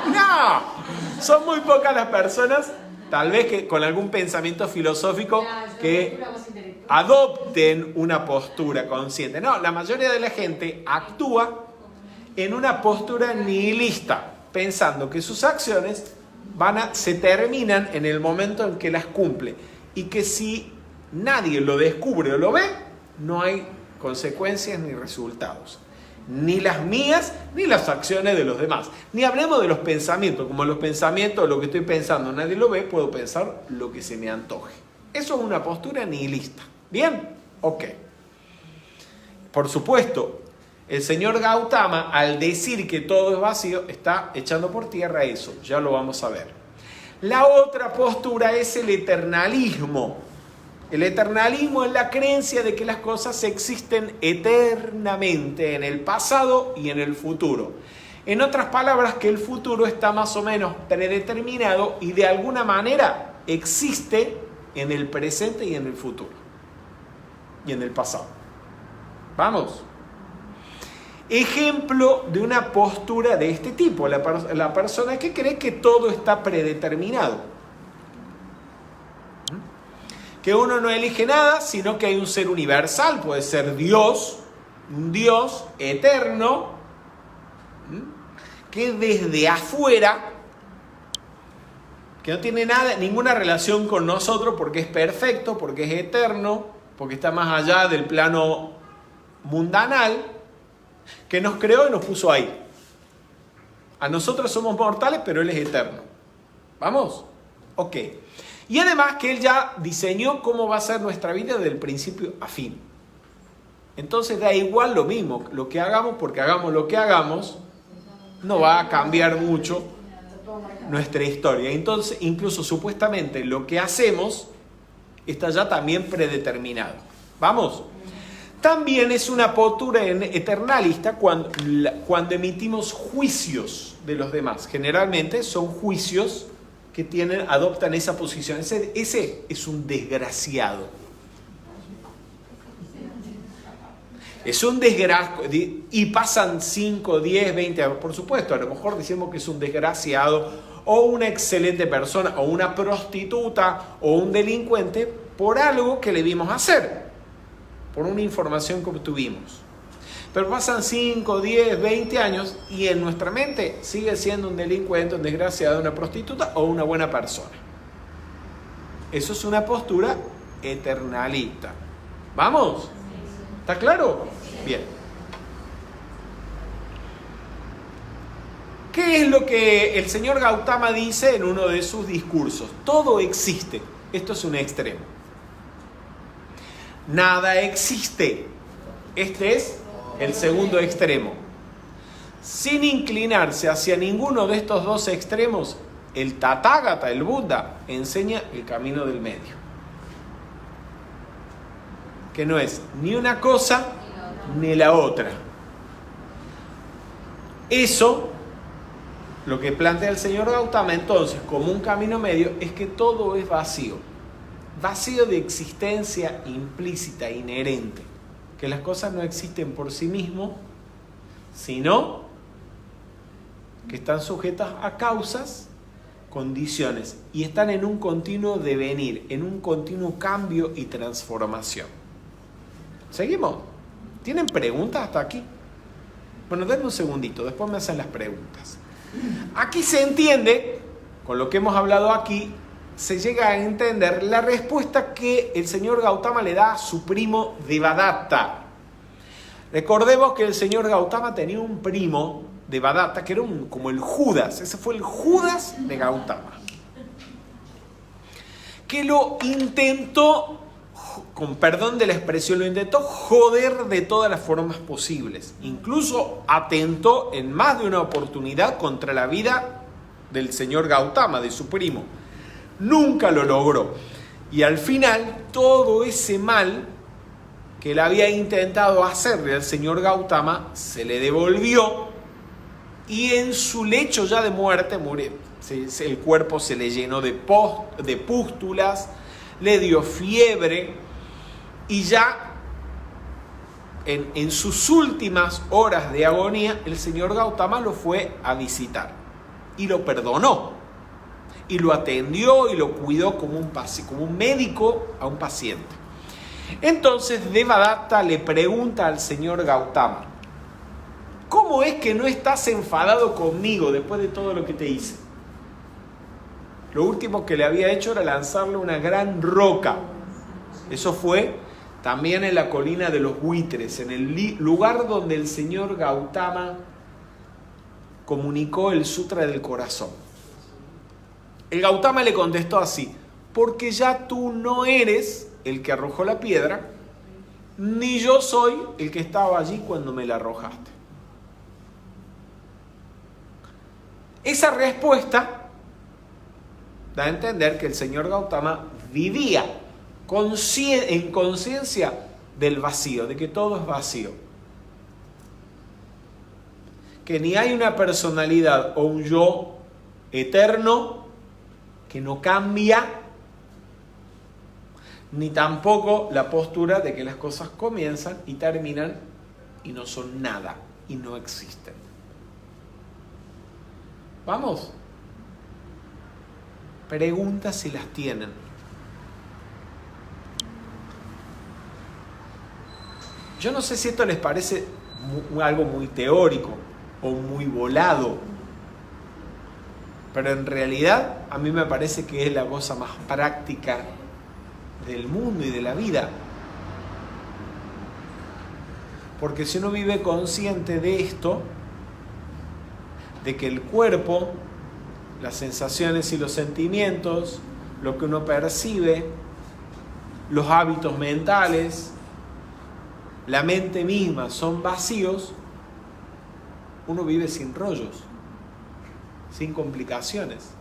No, son muy pocas las personas, tal vez que con algún pensamiento filosófico, que adopten una postura consciente. No, la mayoría de la gente actúa en una postura nihilista, pensando que sus acciones se terminan en el momento en que las cumple y que si nadie lo descubre o lo ve, no hay consecuencias ni resultados. Ni las mías, ni las acciones de los demás. Ni hablemos de los pensamientos. Como los pensamientos, lo que estoy pensando, nadie lo ve, puedo pensar lo que se me antoje. Eso es una postura nihilista. ¿Bien? Ok. Por supuesto, el señor Gautama, al decir que todo es vacío, está echando por tierra eso. Ya lo vamos a ver. La otra postura es el eternalismo. El eternalismo es la creencia de que las cosas existen eternamente en el pasado y en el futuro. En otras palabras, que el futuro está más o menos predeterminado y de alguna manera existe en el presente y en el futuro. Y en el pasado. Vamos. Ejemplo de una postura de este tipo, la persona que cree que todo está predeterminado. Que uno no elige nada, sino que hay un ser universal, puede ser Dios, un Dios eterno, que desde afuera, que no tiene ninguna relación con nosotros porque es perfecto, porque es eterno, porque está más allá del plano mundanal, que nos creó y nos puso ahí. A nosotros somos mortales, pero Él es eterno. ¿Vamos? Ok. Y además que Él ya diseñó cómo va a ser nuestra vida desde el principio a fin. Entonces da igual lo mismo, lo que hagamos, porque hagamos lo que hagamos, no va a cambiar mucho nuestra historia. Entonces, incluso supuestamente lo que hacemos está ya también predeterminado. ¿Vamos? También es una postura eternalista cuando emitimos juicios de los demás. Generalmente son juicios que adoptan esa posición. Ese es un desgraciado. Es un desgraciado. Y pasan 5, 10, 20 años. Por supuesto, a lo mejor decimos que es un desgraciado o una excelente persona o una prostituta o un delincuente por algo que le vimos hacer. Por una información que obtuvimos. Pero pasan 5, 10, 20 años y en nuestra mente sigue siendo un delincuente, un desgraciado, una prostituta o una buena persona. Eso es una postura eternalista. ¿Vamos? ¿Está claro? Bien. ¿Qué es lo que el señor Gautama dice en uno de sus discursos? Todo existe. Esto es un extremo. Nada existe. Este es el segundo extremo. Sin inclinarse hacia ninguno de estos dos extremos, el Tathagata, el Buda, enseña el camino del medio. Que no es ni una cosa ni la otra. Eso, lo que plantea el señor Gautama entonces como un camino medio, es que todo es vacío. Vacío de existencia implícita, inherente. Que las cosas no existen por sí mismos, sino que están sujetas a causas, condiciones, y están en un continuo devenir, en un continuo cambio y transformación. ¿Seguimos? ¿Tienen preguntas hasta aquí? Bueno, denme un segundito, después me hacen las preguntas. Aquí se entiende, con lo que hemos hablado aquí, se llega a entender la respuesta que el señor Gautama le da a su primo Devadatta. Recordemos que el señor Gautama tenía un primo Devadatta, que era como el Judas. Ese fue el Judas de Gautama. Que lo intentó, con perdón de la expresión, lo intentó joder de todas las formas posibles. Incluso atentó en más de una oportunidad contra la vida del señor Gautama, de su primo. Nunca lo logró. Y al final, todo ese mal que él había intentado hacerle al señor Gautama se le devolvió, y en su lecho ya de muerte murió. El cuerpo se le llenó de pústulas, le dio fiebre, y ya en sus últimas horas de agonía el señor Gautama lo fue a visitar y lo perdonó y lo atendió y lo cuidó como un médico a un paciente. Entonces Devadatta le pregunta al señor Gautama: ¿cómo es que no estás enfadado conmigo después de todo lo que te hice? Lo último que le había hecho era lanzarle una gran roca. Eso fue también en la colina de los buitres, en el lugar donde el señor Gautama comunicó el Sutra del Corazón. El Gautama le contestó así: porque ya tú no eres el que arrojó la piedra, ni yo soy el que estaba allí cuando me la arrojaste. Esa respuesta da a entender que el señor Gautama vivía en conciencia del vacío, de que todo es vacío. Que ni hay una personalidad o un yo eterno que no cambia, ni tampoco la postura de que las cosas comienzan y terminan y no son nada y no existen. ¿Vamos? Preguntas si las tienen. Yo no sé si esto les parece algo muy teórico o muy volado, pero en realidad a mí me parece que es la cosa más práctica del mundo y de la vida. Porque si uno vive consciente de esto, de que el cuerpo, las sensaciones y los sentimientos, lo que uno percibe, los hábitos mentales, la mente misma son vacíos, uno vive sin rollos, sin complicaciones.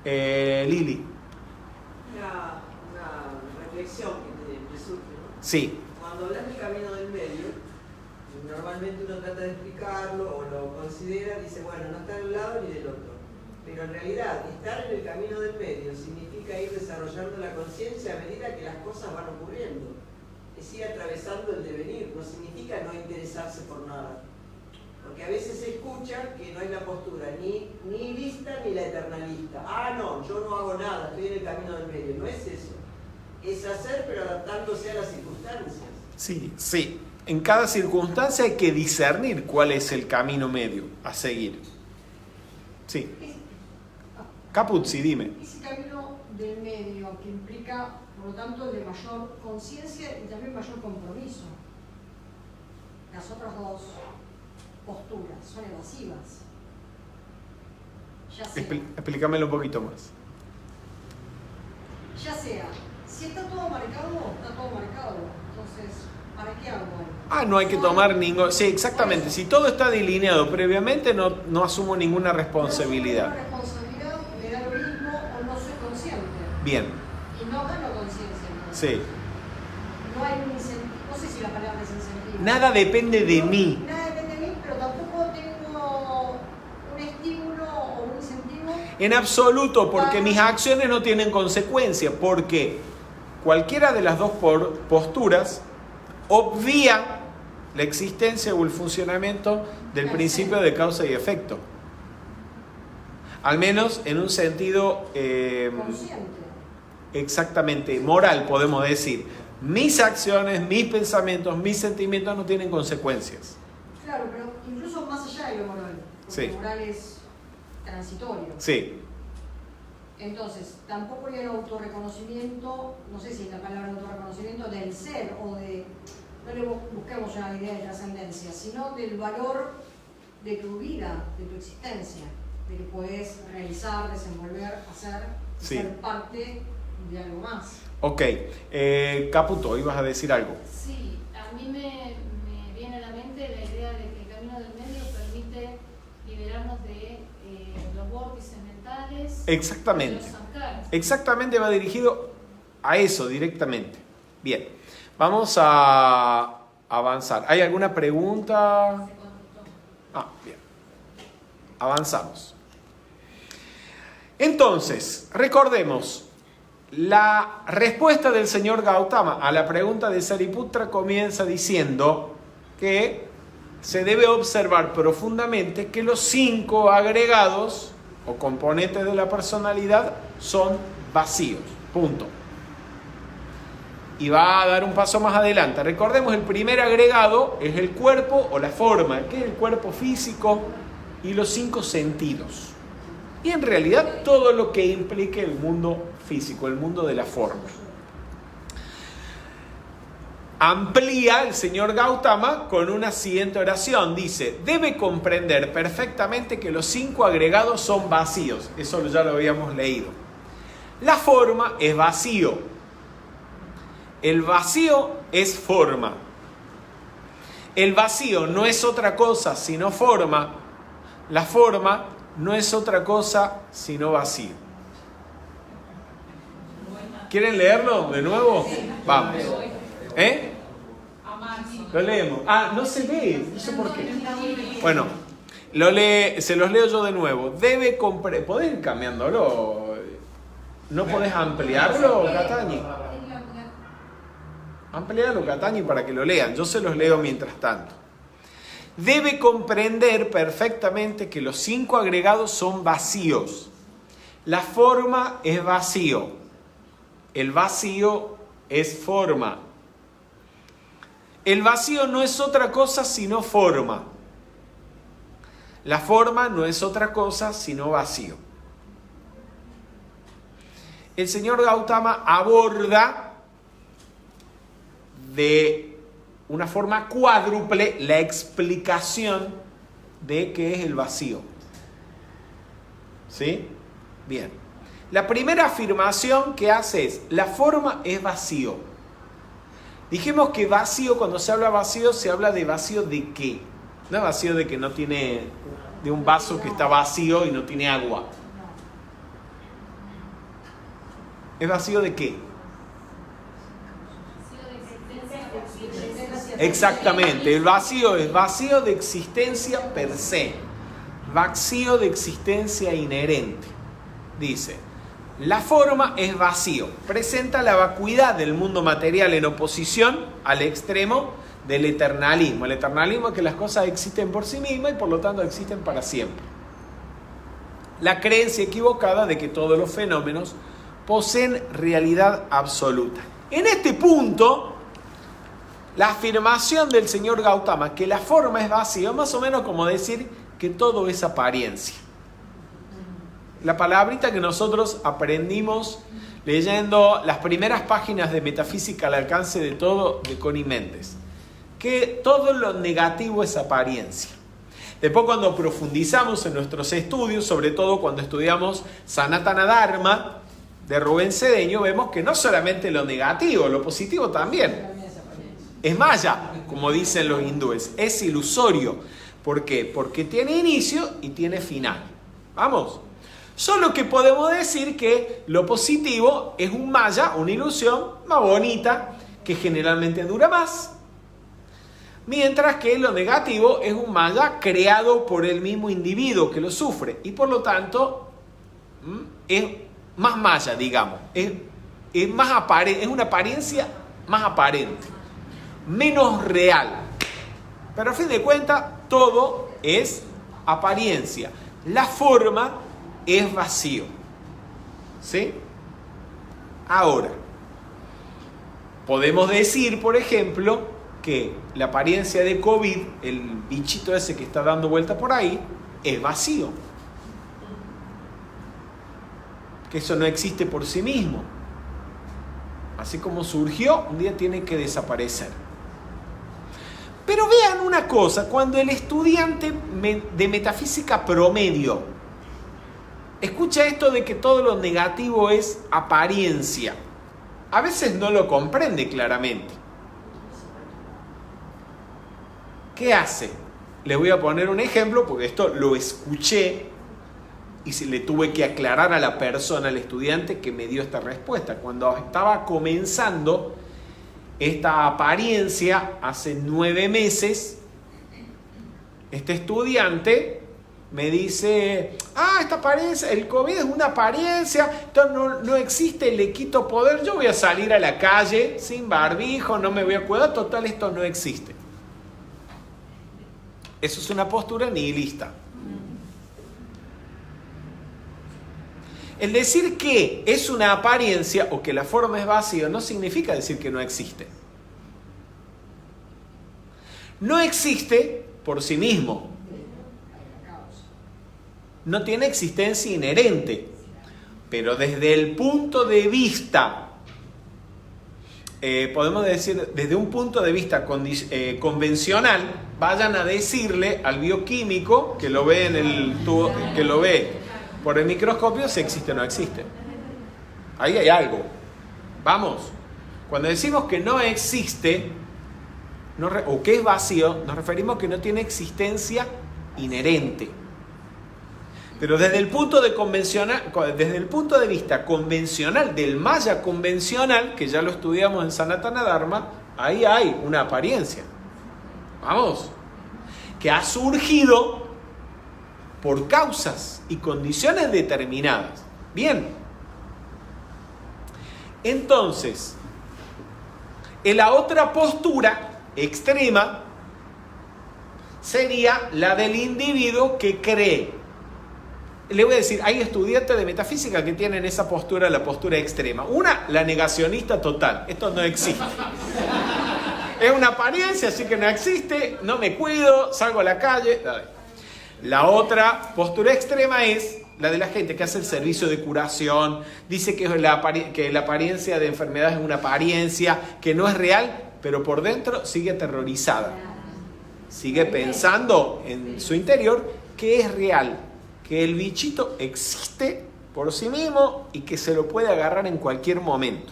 Lili. Una reflexión que te surge, ¿no? Sí. Cuando hablas del camino del medio, normalmente uno trata de explicarlo o lo considera, dice, bueno, no está de un lado ni del otro. Pero en realidad, estar en el camino del medio significa ir desarrollando la conciencia a medida que las cosas van ocurriendo. Es ir atravesando el devenir, no significa no interesarse por nada. Porque a veces se escucha que no hay la postura ni nihilista ni la eternalista. Ah, no, yo no hago nada, estoy en el camino del medio. No es eso. Es hacer, pero adaptándose a las circunstancias. Sí, sí. En cada circunstancia hay que discernir cuál es el camino medio a seguir. Sí. Capuzzi, dime. Ese camino del medio que implica, por lo tanto, el de mayor conciencia y también mayor compromiso. Las otras dos posturas son evasivas. Ya sea, Explícamelo un poquito más. ya sea, si está todo marcado, está todo marcado. Entonces, ¿para qué hago? No hay que tomar ningún... Sí, exactamente. Si todo está delineado previamente, no asumo ninguna responsabilidad. No asumo ninguna responsabilidad, me da lo mismo o no soy consciente. Bien. Y no gano conciencia. Sí. No hay un incentivo, no sé si la palabra es incentivo. Nada depende de mí. Nada depende de mí, pero tampoco tengo un estímulo o un incentivo. En absoluto, porque mis acciones no tienen consecuencia, porque cualquiera de las dos posturas obvia la existencia o el funcionamiento del principio de causa y efecto. Al menos en un sentido Consciente. exactamente moral, podemos decir. Mis acciones, mis pensamientos, mis sentimientos no tienen consecuencias. Claro, pero incluso más allá de lo moral. Porque Sí. lo moral es transitorio. Sí. Entonces, tampoco hay un autorreconocimiento, no sé si es la palabra autorreconocimiento del ser o de no le busquemos una idea de trascendencia, sino del valor de tu vida, de tu existencia, de que puedes realizar, desenvolver, hacer, Sí. ser parte de algo más. Ok, Caputo, ibas a decir algo. Sí, a mí me viene a la mente la idea de que el camino del medio permite liberarnos de los vórtices mentales. Exactamente. De los sankaras. Exactamente, va dirigido a eso directamente. Bien, vamos a avanzar. ¿Hay alguna pregunta? Se contestó. Bien. Avanzamos. Entonces, recordemos, la respuesta del señor Gautama a la pregunta de Sariputra comienza diciendo que se debe observar profundamente que los 5 agregados o componentes de la personalidad son vacíos. Punto. Y va a dar un paso más adelante. Recordemos, el primer agregado es el cuerpo o la forma, que es el cuerpo físico y los 5 sentidos. Y en realidad todo lo que implique el mundo físico, el mundo de la forma. Amplía el señor Gautama con una siguiente oración. Dice, debe comprender perfectamente que los 5 agregados son vacíos. Eso ya lo habíamos leído. La forma es vacío. El vacío es forma. El vacío no es otra cosa sino forma. La forma no es otra cosa sino vacío. ¿Quieren leerlo de nuevo? Vamos. Lo leemos. No se lee, no sé por qué. Bueno, se los leo yo de nuevo. Debe comprender. ¿Podés ir cambiándolo? ¿No podés ampliarlo, Catañi? Amplialo, Catañi, para que lo lean. Yo se los leo mientras tanto. Debe comprender perfectamente que los 5 agregados son vacíos. La forma es vacío. El vacío es forma. El vacío no es otra cosa sino forma. La forma no es otra cosa sino vacío. El señor Gautama aborda de una forma cuádruple la explicación de qué es el vacío. ¿Sí? Bien. La primera afirmación que hace es, la forma es vacío. Dijimos que vacío, cuando se habla vacío, se habla de vacío de qué. No es vacío de que no tiene, de un vaso que está vacío y no tiene agua. ¿Es vacío de qué? Exactamente, el vacío es vacío de existencia per se, vacío de existencia inherente. Dice, la forma es vacío, presenta la vacuidad del mundo material en oposición al extremo del eternalismo. El eternalismo es que las cosas existen por sí mismas y por lo tanto existen para siempre. La creencia equivocada de que todos los fenómenos poseen realidad absoluta. En este punto, la afirmación del señor Gautama que la forma es vacío, más o menos como decir que todo es apariencia. La palabrita que nosotros aprendimos leyendo las primeras páginas de Metafísica al alcance de todo de Connie Méndez, que todo lo negativo es apariencia. Después, cuando profundizamos en nuestros estudios, sobre todo cuando estudiamos Sanatana Dharma de Rubén Cedeño, vemos que no solamente lo negativo, lo positivo también es maya, como dicen los hindúes, es ilusorio. ¿Por qué? Porque tiene inicio y tiene final. Vamos. Solo que podemos decir que lo positivo es un maya, una ilusión más bonita, que generalmente dura más. Mientras que lo negativo es un maya creado por el mismo individuo que lo sufre. Y por lo tanto, es más maya, digamos. Es más aparente, es una apariencia más aparente, menos real. Pero a fin de cuentas, todo es apariencia. La forma es vacío. ¿Sí? Ahora, podemos decir, por ejemplo, que la apariencia de COVID, el bichito ese que está dando vuelta por ahí, es vacío. Que eso no existe por sí mismo. Así como surgió, un día tiene que desaparecer. Pero vean una cosa, cuando el estudiante de metafísica promedio escucha esto de que todo lo negativo es apariencia, a veces no lo comprende claramente. ¿Qué hace? Les voy a poner un ejemplo porque esto lo escuché y le tuve que aclarar a la persona, al estudiante que me dio esta respuesta. Cuando estaba comenzando esta apariencia hace 9 meses, este estudiante me dice, esta apariencia, el COVID es una apariencia, esto no existe, le quito poder, yo voy a salir a la calle sin barbijo, no me voy a cuidar, total, esto no existe. Eso es una postura nihilista. El decir que es una apariencia o que la forma es vacía no significa decir que no existe. No existe por sí mismo. No tiene existencia inherente. Pero desde el punto de vista, podemos decir, desde un punto de vista convencional, vayan a decirle al bioquímico que lo ve en el tubo, que lo ve por el microscopio, si existe o no existe. Ahí hay algo. Vamos. Cuando decimos que no existe, o que es vacío, nos referimos a que no tiene existencia inherente. Pero desde el punto de vista convencional, del Maya convencional, que ya lo estudiamos en Sanatana Dharma, ahí hay una apariencia. Vamos. Que ha surgido por causas y condiciones determinadas. Bien. Entonces, en la otra postura extrema sería la del individuo que cree. Le voy a decir, hay estudiantes de metafísica que tienen esa postura, la postura extrema. Una, la negacionista total. Esto no existe. Es una apariencia, así que no existe. No me cuido, salgo a la calle. La otra postura extrema es la de la gente que hace el servicio de curación, dice que la apariencia de enfermedad es una apariencia, que no es real, pero por dentro sigue aterrorizada. Sigue pensando en su interior que es real, que el bichito existe por sí mismo y que se lo puede agarrar en cualquier momento.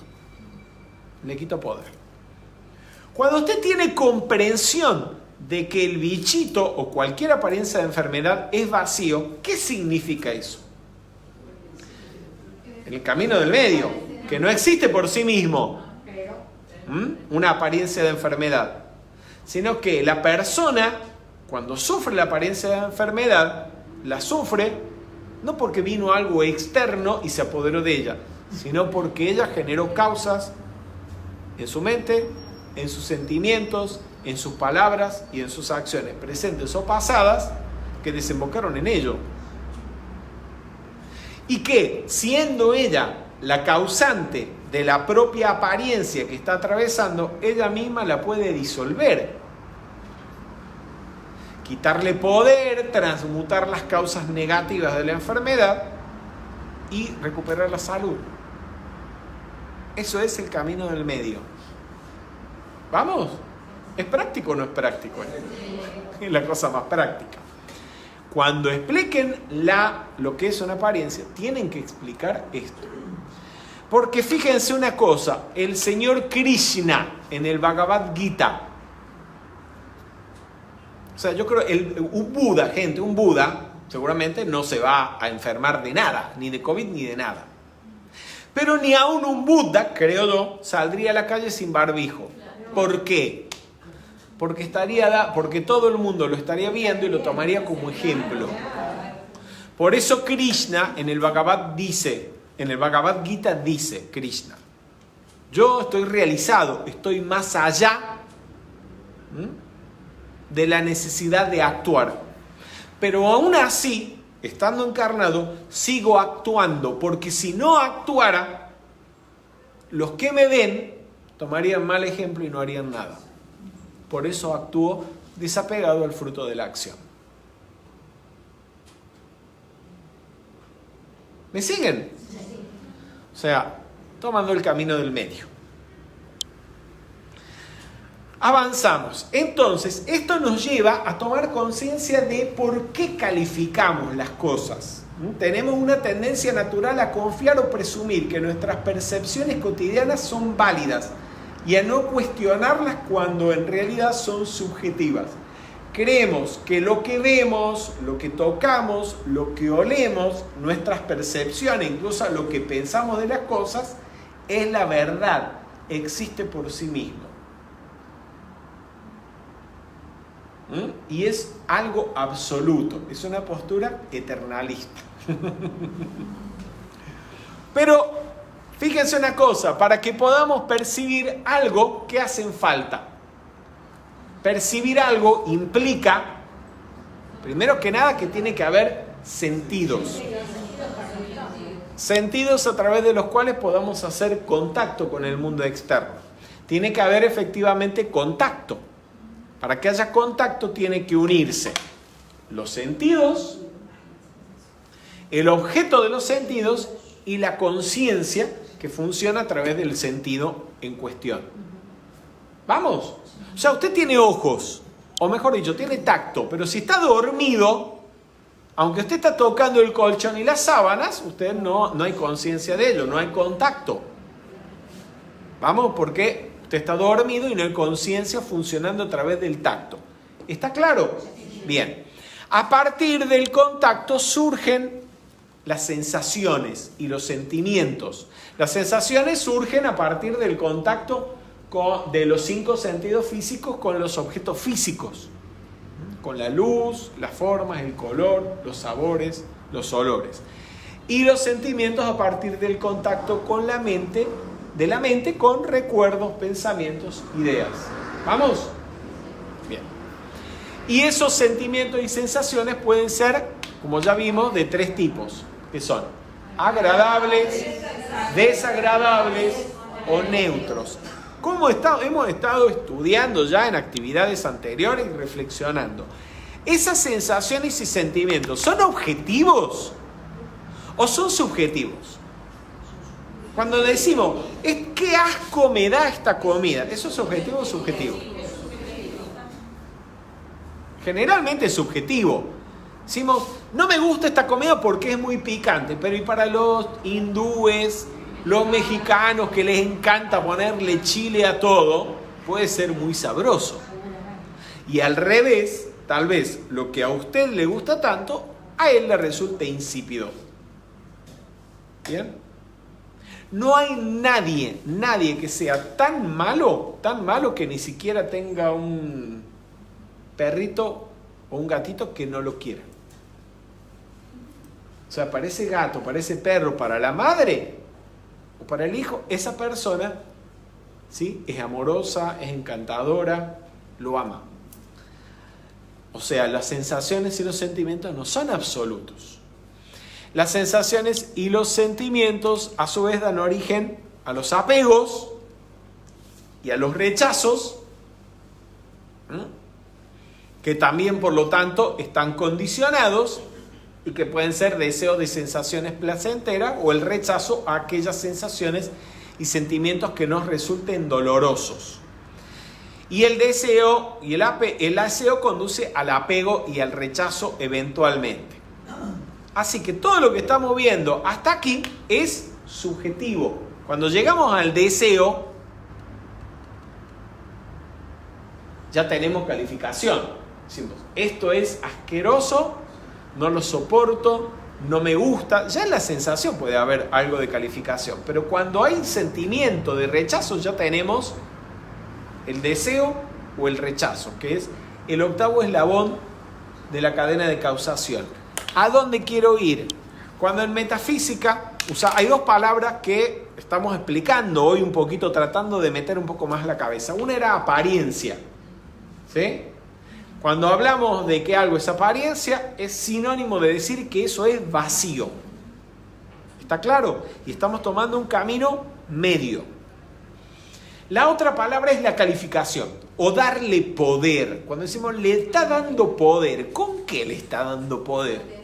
Le quito poder. Cuando usted tiene comprensión de que el bichito o cualquier apariencia de enfermedad es vacío, ¿qué significa eso? En el camino del medio, que no existe por sí mismo una apariencia de enfermedad, sino que la persona, cuando sufre la apariencia de enfermedad, la sufre no porque vino algo externo y se apoderó de ella, sino porque ella generó causas en su mente, en sus sentimientos, en sus palabras y en sus acciones, presentes o pasadas, que desembocaron en ello. Y que, siendo ella la causante de la propia apariencia que está atravesando, ella misma la puede disolver. Quitarle poder, transmutar las causas negativas de la enfermedad y recuperar la salud. Eso es el camino del medio. ¿Vamos? ¿Es práctico o no es práctico? Es la cosa más práctica. Cuando expliquen lo que es una apariencia, tienen que explicar esto. Porque fíjense una cosa, el señor Krishna en el Bhagavad Gita, o sea, yo creo un Buda seguramente no se va a enfermar de nada, ni de COVID ni de nada. Pero ni aún un Buda, creo yo, saldría a la calle sin barbijo. ¿Por qué? Porque todo el mundo lo estaría viendo y lo tomaría como ejemplo. Por eso Krishna en el Bhagavad Gita dice Krishna: yo estoy realizado, estoy más allá de la necesidad de actuar. Pero aún así, estando encarnado, sigo actuando, porque si no actuara, los que me ven tomarían mal ejemplo y no harían nada. Por eso actúo desapegado al fruto de la acción. ¿Me siguen? O sea, tomando el camino del medio. Avanzamos. Entonces, esto nos lleva a tomar conciencia de por qué calificamos las cosas. Tenemos una tendencia natural a confiar o presumir que nuestras percepciones cotidianas son válidas y a no cuestionarlas cuando en realidad son subjetivas. Creemos que lo que vemos, lo que tocamos, lo que olemos, nuestras percepciones, incluso lo que pensamos de las cosas, es la verdad, existe por sí mismo. Y es algo absoluto, es una postura eternalista. Pero fíjense una cosa, para que podamos percibir algo, ¿qué hacen falta? Percibir algo implica, primero que nada, que tiene que haber sentidos. Sentidos a través de los cuales podamos hacer contacto con el mundo externo. Tiene que haber efectivamente contacto. Para que haya contacto tiene que unirse los sentidos, el objeto de los sentidos y la conciencia que funciona a través del sentido en cuestión. ¿Vamos? O sea, usted tiene ojos, o mejor dicho, tiene tacto, pero si está dormido, aunque usted está tocando el colchón y las sábanas, usted no hay conciencia de ello, no hay contacto. ¿Vamos? Porque usted está dormido y no hay conciencia funcionando a través del tacto. ¿Está claro? Bien. A partir del contacto surgen las sensaciones y los sentimientos. Las sensaciones surgen a partir del contacto de los 5 sentidos físicos con los objetos físicos. Con la luz, las formas, el color, los sabores, los olores. Y los sentimientos a partir del contacto con la mente, de la mente con recuerdos, pensamientos, ideas. ¿Vamos? Bien. Y esos sentimientos y sensaciones pueden ser, como ya vimos, de 3 tipos, que son agradables, desagradables o neutros. Como hemos estado estudiando ya en actividades anteriores y reflexionando, ¿esas sensaciones y sentimientos son objetivos o son subjetivos? Cuando decimos, ¿qué asco me da esta comida? ¿Eso es objetivo o subjetivo? Generalmente es subjetivo. Decimos, no me gusta esta comida porque es muy picante, pero y para los hindúes, los mexicanos que les encanta ponerle chile a todo, puede ser muy sabroso. Y al revés, tal vez lo que a usted le gusta tanto, a él le resulta insípido. ¿Bien? No hay nadie que sea tan malo que ni siquiera tenga un perrito o un gatito que no lo quiera. O sea, parece gato, parece perro para la madre o para el hijo, esa persona, ¿sí?, es amorosa, es encantadora, lo ama. O sea, las sensaciones y los sentimientos no son absolutos. Las sensaciones y los sentimientos a su vez dan origen a los apegos y a los rechazos, que también por lo tanto están condicionados y que pueden ser deseos de sensaciones placenteras o el rechazo a aquellas sensaciones y sentimientos que nos resulten dolorosos. Y el deseo y el deseo conduce al apego y al rechazo eventualmente. Así que todo lo que estamos viendo hasta aquí es subjetivo. Cuando llegamos al deseo, ya tenemos calificación. Decimos, esto es asqueroso, no lo soporto, no me gusta. Ya en la sensación puede haber algo de calificación. Pero cuando hay sentimiento de rechazo, ya tenemos el deseo o el rechazo, que es el 8º eslabón de la cadena de causación. ¿A dónde quiero ir? Cuando en metafísica hay 2 palabras que estamos explicando hoy un poquito, tratando de meter un poco más la cabeza. Una era apariencia, ¿sí? Cuando hablamos de que algo es apariencia, es sinónimo de decir que eso es vacío. ¿Está claro? Y estamos tomando un camino medio. La otra palabra es la calificación o darle poder. Cuando decimos le está dando poder, ¿con qué le está dando poder?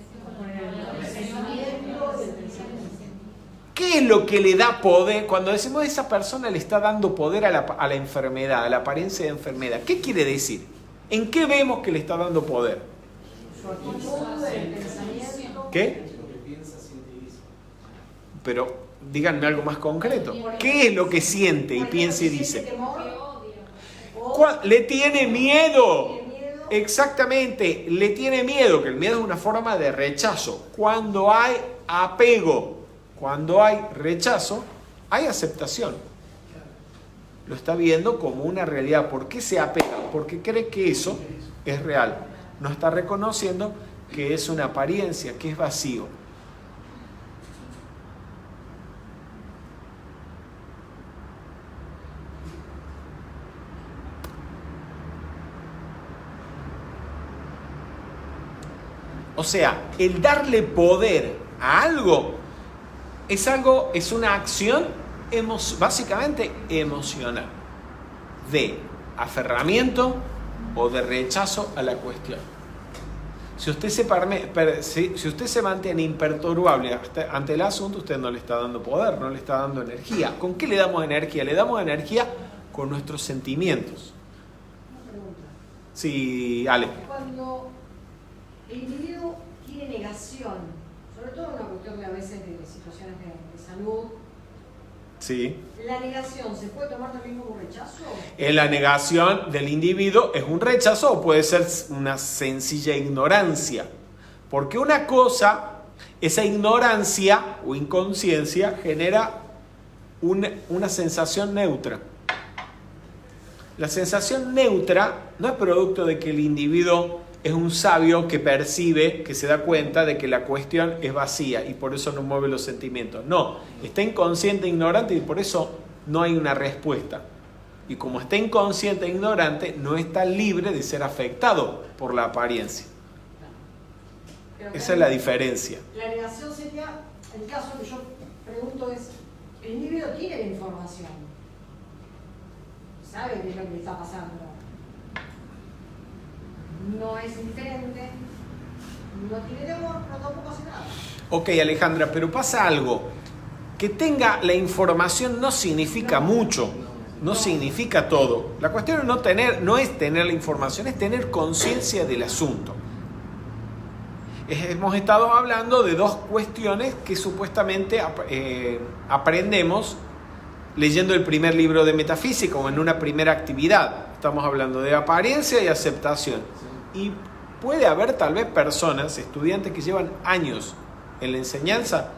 ¿Qué es lo que le da poder? Cuando decimos esa persona le está dando poder a la enfermedad, a la apariencia de enfermedad, ¿qué quiere decir? ¿En qué vemos que le está dando poder? Su actitud, el pensamiento. ¿Qué? Pero díganme algo más concreto. ¿Qué es lo que siente y piensa y dice? Le tiene miedo. Exactamente, le tiene miedo, que el miedo es una forma de rechazo. Cuando hay apego, cuando hay rechazo, hay aceptación. Lo está viendo como una realidad. ¿Por qué se apega? Porque cree que eso es real. No está reconociendo que es una apariencia, que es vacío. O sea, el darle poder a algo, es una acción básicamente emocional, de aferramiento o de rechazo a la cuestión. Si usted se mantiene imperturbable ante el asunto, usted no le está dando poder, no le está dando energía. ¿Con qué le damos energía? Le damos energía con nuestros sentimientos. Una pregunta. Sí, Ale. Cuando el individuo tiene negación, sobre todo en una cuestión de a veces de situaciones de salud, Sí. ¿la negación se puede tomar también como rechazo? La negación del individuo es un rechazo o puede ser una sencilla ignorancia. Porque una cosa, esa ignorancia o inconsciencia genera una sensación neutra. La sensación neutra no es producto de que el individuo es un sabio que percibe, que se da cuenta de que la cuestión es vacía y por eso no mueve los sentimientos. No, está inconsciente e ignorante y por eso no hay una respuesta. Y como está inconsciente e ignorante, no está libre de ser afectado por la apariencia. Esa es la diferencia. La negación sería, el caso que yo pregunto es, el individuo tiene la información, sabe qué es lo que le está pasando, no es indiferente, no tiene temor, pero tampoco hace nada. Ok, Alejandra, pero pasa algo. Que tenga la información no significa mucho, no significa todo. La cuestión no es tener la información, es tener conciencia del asunto. Hemos estado hablando de dos cuestiones que supuestamente aprendemos leyendo el primer libro de metafísica o en una primera actividad. Estamos hablando de apariencia y aceptación. Y puede haber tal vez personas, estudiantes que llevan años en la enseñanza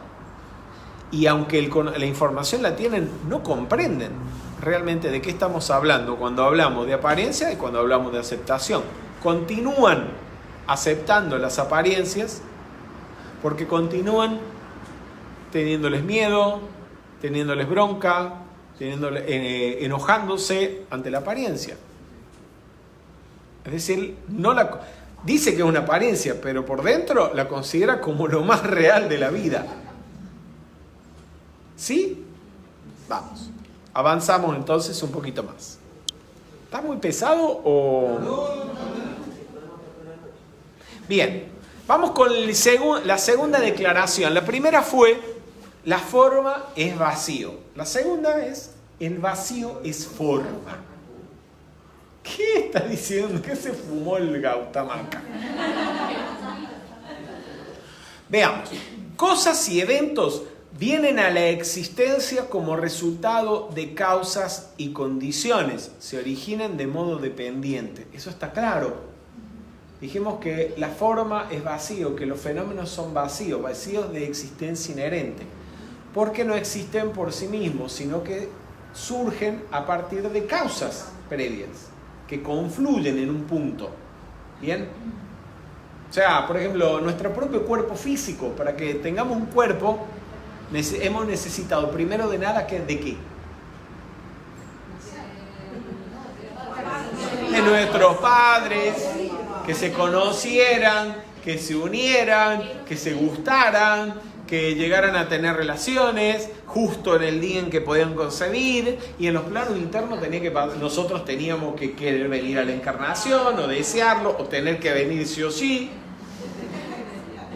y aunque la información la tienen, no comprenden realmente de qué estamos hablando cuando hablamos de apariencia y cuando hablamos de aceptación. Continúan aceptando las apariencias porque continúan teniéndoles miedo, teniéndoles bronca, enojándose ante la apariencia. Es decir, dice que es una apariencia, pero por dentro la considera como lo más real de la vida. ¿Sí? Vamos. Avanzamos entonces un poquito más. ¿Está muy pesado o...? Bien. Vamos con la segunda declaración. La primera fue, la forma es vacío. La segunda es, el vacío es forma. ¿Qué está diciendo? ¿Qué se fumó el Gautama? Veamos. Cosas y eventos vienen a la existencia como resultado de causas y condiciones. Se originan de modo dependiente. Eso está claro. Dijimos que la forma es vacío, que los fenómenos son vacíos de existencia inherente. Porque no existen por sí mismos, sino que surgen a partir de causas previas, que confluyen en un punto. ¿Bien? O sea, por ejemplo, nuestro propio cuerpo físico, para que tengamos un cuerpo, hemos necesitado primero de nada, ¿de qué? De nuestros padres, que se conocieran, que se unieran, que se gustaran, que llegaran a tener relaciones justo en el día en que podían concebir, y en los planos internos nosotros teníamos que querer venir a la encarnación o desearlo o tener que venir sí o sí.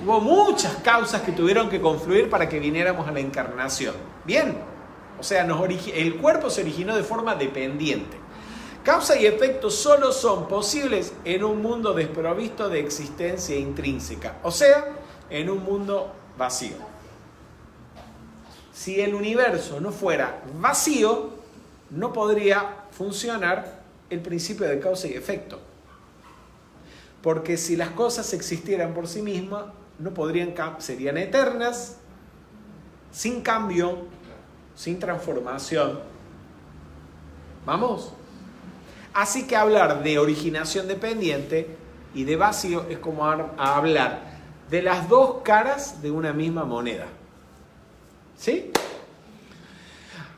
Hubo muchas causas que tuvieron que confluir para que viniéramos a la encarnación. Bien, o sea, el cuerpo se originó de forma dependiente. Causa y efecto solo son posibles en un mundo desprovisto de existencia intrínseca, o sea, en un mundo vacío. Si el universo no fuera vacío, no podría funcionar el principio de causa y efecto. Porque si las cosas existieran por sí mismas, no podrían, serían eternas, sin cambio, sin transformación. ¿Vamos? Así que hablar de originación dependiente y de vacío es como hablar de las dos caras de una misma moneda. ¿Sí?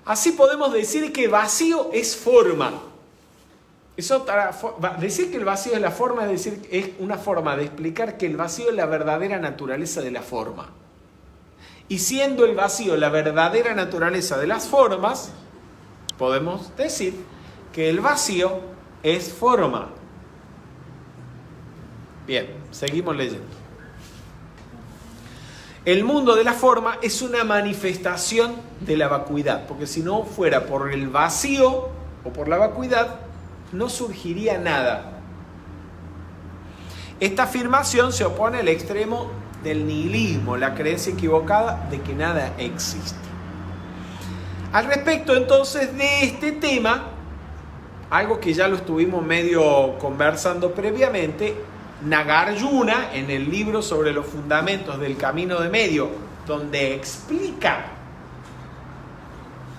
Así podemos decir que vacío es forma. Decir que el vacío es la forma, es una forma de explicar que el vacío es la verdadera naturaleza de la forma. Y siendo el vacío la verdadera naturaleza de las formas, podemos decir que el vacío es forma. Bien, seguimos leyendo. El mundo de la forma es una manifestación de la vacuidad, porque si no fuera por el vacío o por la vacuidad, no surgiría nada. Esta afirmación se opone al extremo del nihilismo, la creencia equivocada de que nada existe. Al respecto entonces de este tema, algo que ya lo estuvimos medio conversando previamente, Nagarjuna, en el libro sobre los fundamentos del camino de medio, donde explica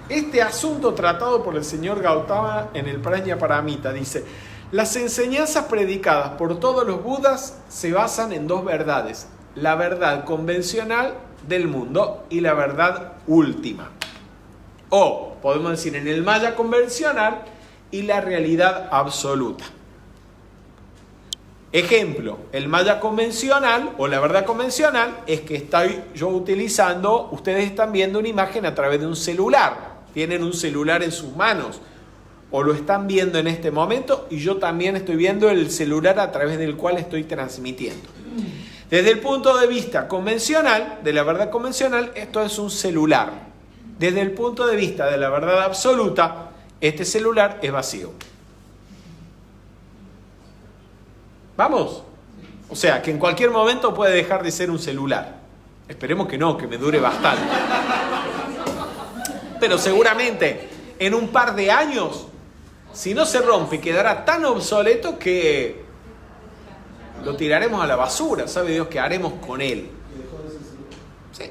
este asunto tratado por el señor Gautama en el Prajnaparamita, dice: las enseñanzas predicadas por todos los Budas se basan en dos verdades: la verdad convencional del mundo y la verdad última. O podemos decir en el Maya convencional y la realidad absoluta. Ejemplo, el Maya convencional o la verdad convencional es que estoy yo utilizando, ustedes están viendo una imagen a través de un celular, tienen un celular en sus manos o lo están viendo en este momento y yo también estoy viendo el celular a través del cual estoy transmitiendo. Desde el punto de vista convencional, de la verdad convencional, esto es un celular. Desde el punto de vista de la verdad absoluta, este celular es vacío. ¿Vamos? O sea, que en cualquier momento puede dejar de ser un celular. Esperemos que no, que me dure bastante. Pero seguramente en un par de años, si no se rompe, quedará tan obsoleto que lo tiraremos a la basura. ¿Sabe Dios qué haremos con él? Sí.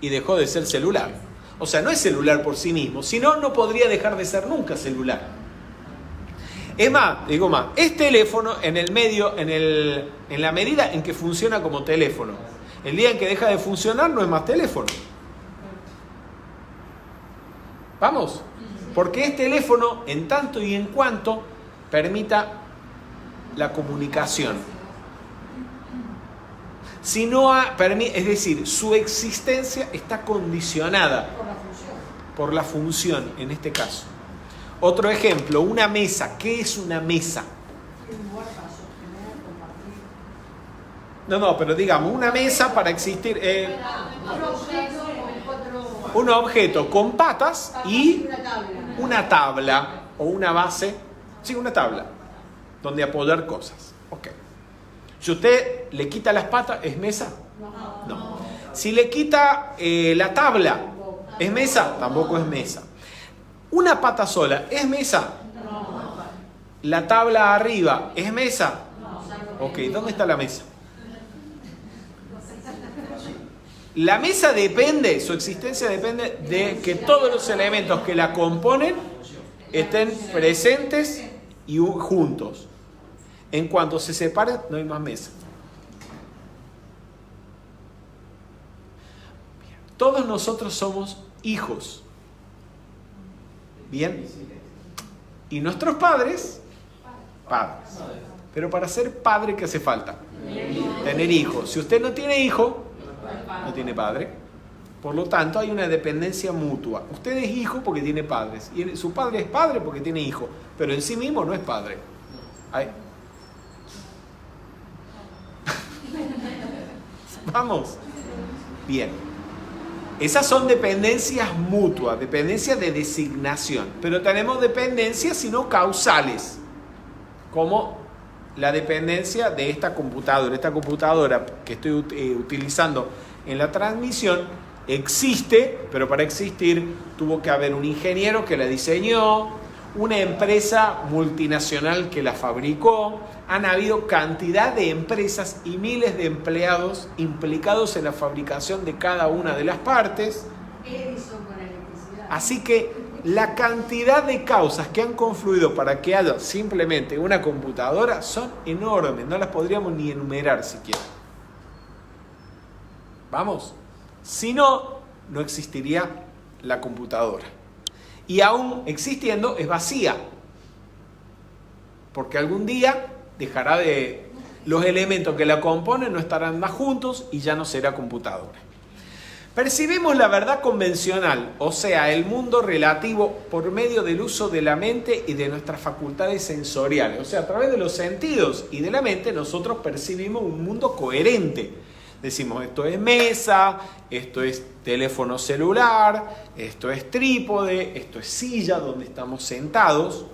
Y dejó de ser celular. O sea, no es celular por sí mismo, sino no podría dejar de ser nunca celular. Es más, digo más, es teléfono en el medio, en la medida en que funciona como teléfono. El día en que deja de funcionar no es más teléfono. ¿Vamos? Porque es teléfono en tanto y en cuanto permita la comunicación. Si no es decir, su existencia está condicionada por la función en este caso. Otro ejemplo, una mesa. ¿Qué es una mesa? No, pero digamos, una mesa para existir... un objeto con patas y una tabla o una base. Sí, una tabla donde apoyar cosas. Ok. Si usted le quita las patas, ¿es mesa? No. Si le quita la tabla, ¿es mesa? Tampoco es mesa. Una pata sola, ¿es mesa? La tabla arriba, ¿es mesa? Ok, ¿dónde está la mesa? La mesa depende, su existencia depende de que todos los elementos que la componen estén presentes y juntos. En cuanto se separen, no hay más mesa. Todos nosotros somos hijos. Bien. Y nuestros padres, Pero para ser padre, ¿qué hace falta? Tener hijos. Si usted no tiene hijo, no tiene padre. Por lo tanto, hay una dependencia mutua. Usted es hijo porque tiene padres. Y su padre es padre porque tiene hijo. Pero en sí mismo no es padre. ¿Vamos? Bien. Esas son dependencias mutuas, dependencias de designación. Pero tenemos dependencias sino causales, como la dependencia de esta computadora. Esta computadora que estoy utilizando en la transmisión existe, pero para existir tuvo que haber un ingeniero que la diseñó, una empresa multinacional que la fabricó. Han habido cantidad de empresas y miles de empleados implicados en la fabricación de cada una de las partes. Edison con la electricidad. Así que la cantidad de causas que han confluido para que haya simplemente una computadora son enormes, no las podríamos ni enumerar siquiera. ¿Vamos? Si no, no existiría la computadora. Y aún existiendo es vacía, porque algún día dejará de... Los elementos que la componen no estarán más juntos y ya no será computadora. Percibimos la verdad convencional, o sea, el mundo relativo, por medio del uso de la mente y de nuestras facultades sensoriales. O sea, a través de los sentidos y de la mente nosotros percibimos un mundo coherente. Decimos, esto es mesa, esto es teléfono celular, esto es trípode, esto es silla donde estamos sentados.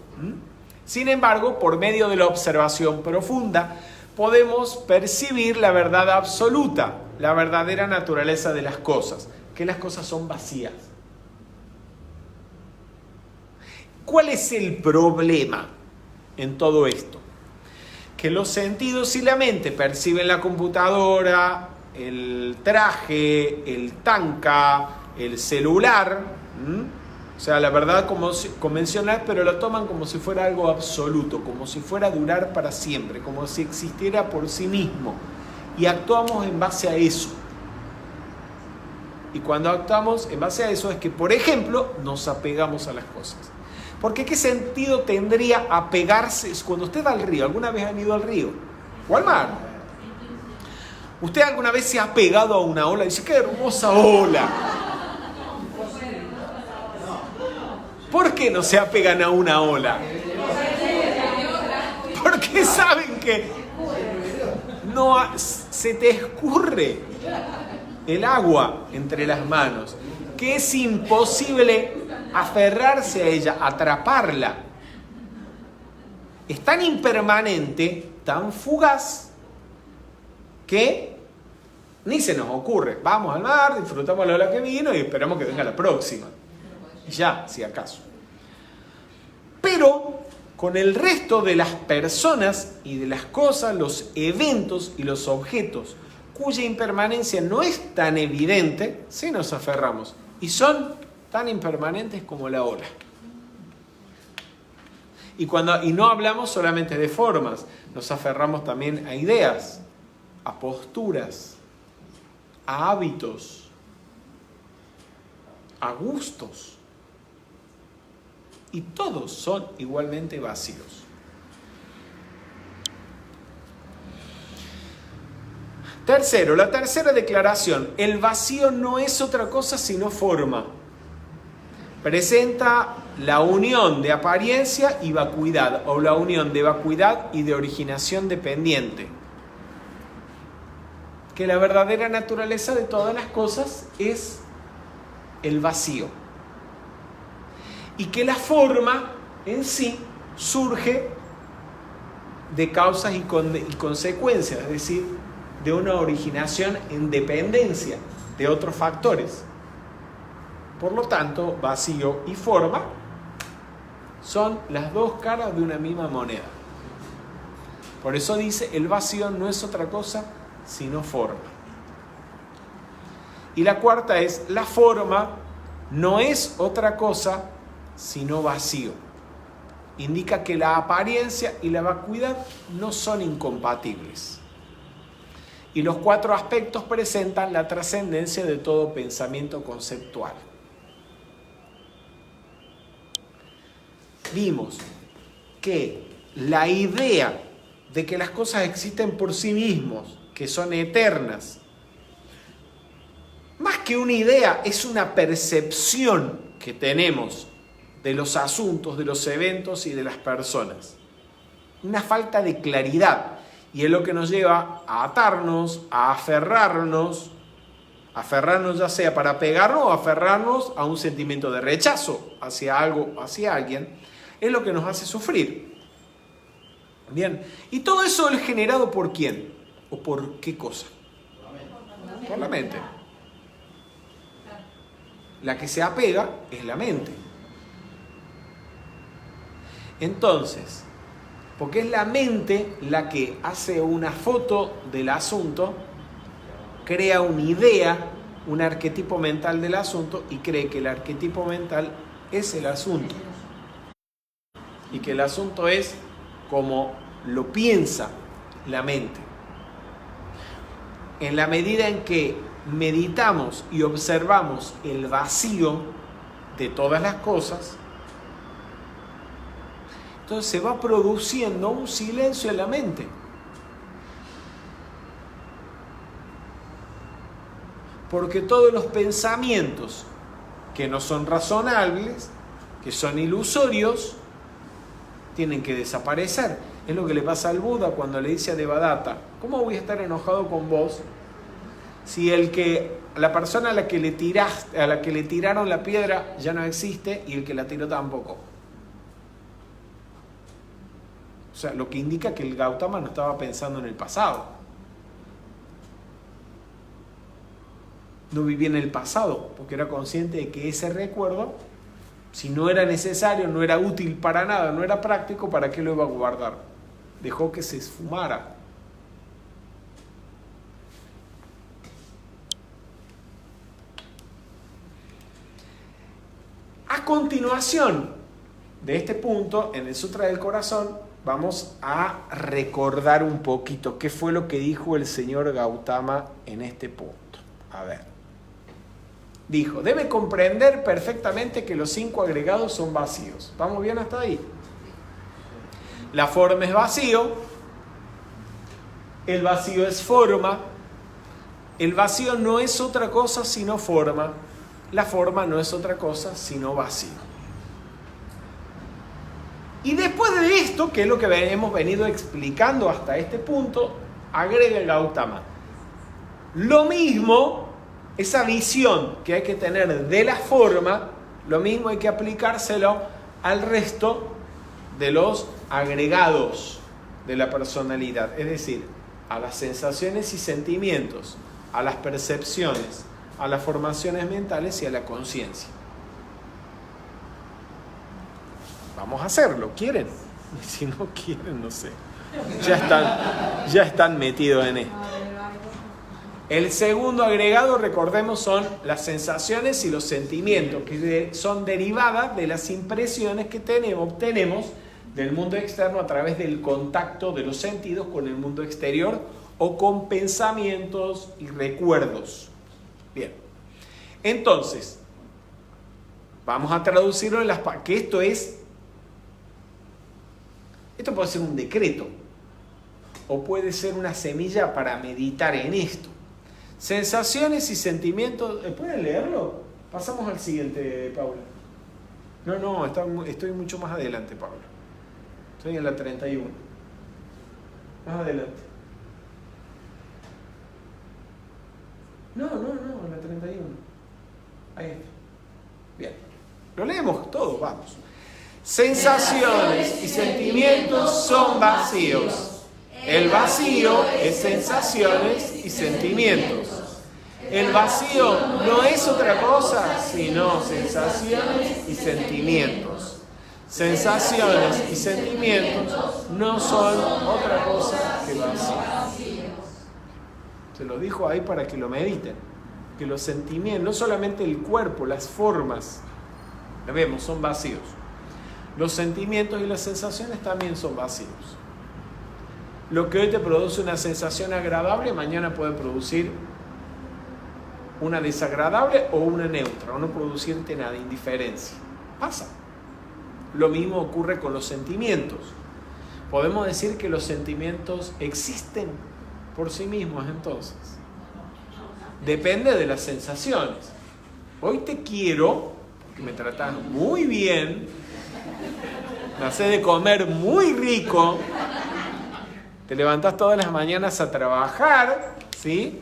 Sin embargo, por medio de la observación profunda, podemos percibir la verdad absoluta, la verdadera naturaleza de las cosas, que las cosas son vacías. ¿Cuál es el problema en todo esto? Que los sentidos y la mente perciben la computadora, el traje, el tanca, el celular, o sea, la verdad convencional, pero lo toman como si fuera algo absoluto, como si fuera a durar para siempre, como si existiera por sí mismo. Y actuamos en base a eso. Y cuando actuamos en base a eso es que, por ejemplo, nos apegamos a las cosas. Porque ¿qué sentido tendría apegarse? Cuando usted va al río, ¿alguna vez han ido al río? ¿O al mar? ¿Usted alguna vez se ha pegado a una ola y dice, qué hermosa ola? ¿Por qué no se apegan a una ola? Porque saben que no se te escurre el agua entre las manos, que es imposible aferrarse a ella, atraparla. Es tan impermanente, tan fugaz, que ni se nos ocurre. Vamos al mar, disfrutamos la ola que vino y esperamos que venga la próxima. Y ya, si acaso. Pero con el resto de las personas y de las cosas, los eventos y los objetos cuya impermanencia no es tan evidente, sí nos aferramos. Y son tan impermanentes como la ola. Y no hablamos solamente de formas, nos aferramos también a ideas, a posturas, a hábitos, a gustos. Y todos son igualmente vacíos. Tercero, la tercera declaración. El vacío no es otra cosa sino forma. Presenta la unión de apariencia y vacuidad, o la unión de vacuidad y de originación dependiente. Que la verdadera naturaleza de todas las cosas es el vacío. Y que la forma en sí surge de causas y consecuencias, es decir, de una originación en dependencia de otros factores. Por lo tanto, vacío y forma son las dos caras de una misma moneda. Por eso dice, el vacío no es otra cosa sino forma. Y la cuarta es, la forma no es otra cosa sino vacío. Indica que la apariencia y la vacuidad no son incompatibles. Y los cuatro aspectos presentan la trascendencia de todo pensamiento conceptual. Vimos que la idea de que las cosas existen por sí mismos, que son eternas, más que una idea, es una percepción que tenemos de los asuntos, de los eventos y de las personas. Una falta de claridad. Y es lo que nos lleva a atarnos, a aferrarnos ya sea para pegarnos o aferrarnos a un sentimiento de rechazo hacia algo, hacia alguien, es lo que nos hace sufrir. Bien, y todo eso es generado ¿por quién? ¿O por qué cosa? Por la mente. La que se apega es la mente. Entonces, porque es la mente la que hace una foto del asunto, crea una idea, un arquetipo mental del asunto y cree que el arquetipo mental es el asunto. Y que el asunto es como lo piensa la mente. En la medida en que meditamos y observamos el vacío de todas las cosas, entonces se va produciendo un silencio en la mente. Porque todos los pensamientos que no son razonables, que son ilusorios, tienen que desaparecer. Es lo que le pasa al Buda cuando le dice a Devadatta: ¿cómo voy a estar enojado con vos si la persona a la que le tiraron la piedra ya no existe y el que la tiró tampoco? O sea, lo que indica que el Gautama no estaba pensando en el pasado. No vivía en el pasado, porque era consciente de que ese recuerdo, si no era necesario, no era útil para nada, no era práctico, ¿para qué lo iba a guardar? Dejó que se esfumara. A continuación de este punto, en el Sutra del Corazón, vamos a recordar un poquito qué fue lo que dijo el señor Gautama en este punto. A ver. Dijo: debe comprender perfectamente que los 5 agregados son vacíos. ¿Vamos bien hasta ahí? La forma es vacío. El vacío es forma. El vacío no es otra cosa sino forma. La forma no es otra cosa sino vacío. Y después de esto, que es lo que hemos venido explicando hasta este punto, agrega el Gautama: lo mismo, esa visión que hay que tener de la forma, lo mismo hay que aplicárselo al resto de los agregados de la personalidad, es decir, a las sensaciones y sentimientos, a las percepciones, a las formaciones mentales y a la conciencia. Vamos a hacerlo, ¿quieren? Si no quieren, no sé. Ya están metidos en esto. El segundo agregado, recordemos, son las sensaciones y los sentimientos, que son derivadas de las impresiones que obtenemos del mundo externo a través del contacto de los sentidos con el mundo exterior o con pensamientos y recuerdos. Bien, entonces, vamos a traducirlo en que esto puede ser un decreto o puede ser una semilla para meditar en esto. Sensaciones y sentimientos. ¿Pueden leerlo? Pasamos al siguiente, Paula. No, estoy mucho más adelante, Paula. Estoy en la 31. Más adelante. No, en la 31. Ahí está. Bien. Lo leemos todo, vamos. Sensaciones y sentimientos son vacíos. El vacío es sensaciones y sentimientos. El vacío no es otra cosa sino sensaciones y sentimientos. Sensaciones y sentimientos no son otra cosa que vacíos. Se lo dijo ahí para que lo mediten. Que los sentimientos, no solamente el cuerpo, las formas, lo vemos, son vacíos. Los sentimientos y las sensaciones también son vacíos. Lo que hoy te produce una sensación agradable, mañana puede producir una desagradable o una neutra, o no producirte nada, indiferencia. Pasa. Lo mismo ocurre con los sentimientos. Podemos decir que los sentimientos existen por sí mismos, entonces. Depende de las sensaciones. Hoy te quiero, porque me tratas muy bien, me haces de comer muy rico, te levantás todas las mañanas a trabajar, ¿sí?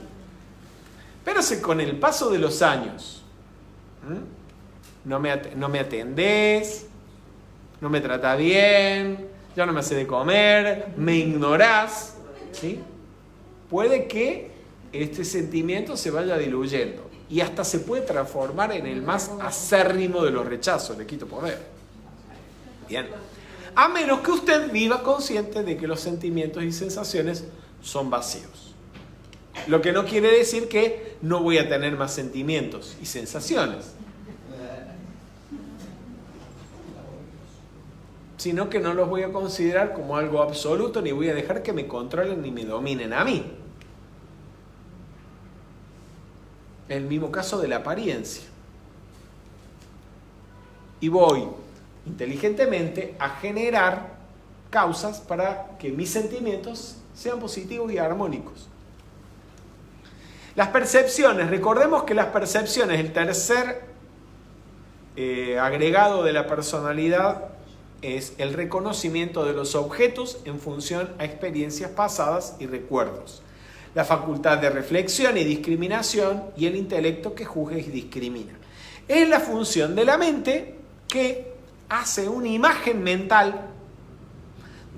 Pero con el paso de los años, no me atendés, no me tratás bien, ya no me haces de comer, me ignorás, ¿sí? Puede que este sentimiento se vaya diluyendo y hasta se puede transformar en el más acérrimo de los rechazos, le quito poder. Bien. A menos que usted viva consciente de que los sentimientos y sensaciones son vacíos. Lo que no quiere decir que no voy a tener más sentimientos y sensaciones, sino que no los voy a considerar como algo absoluto, ni voy a dejar que me controlen ni me dominen a mí. El mismo caso de la apariencia. Y voy inteligentemente a generar causas para que mis sentimientos sean positivos y armónicos. Las percepciones, recordemos que las percepciones, el tercer agregado de la personalidad, es el reconocimiento de los objetos en función a experiencias pasadas y recuerdos, la facultad de reflexión y discriminación y el intelecto que juzga y discrimina. Es la función de la mente que hace una imagen mental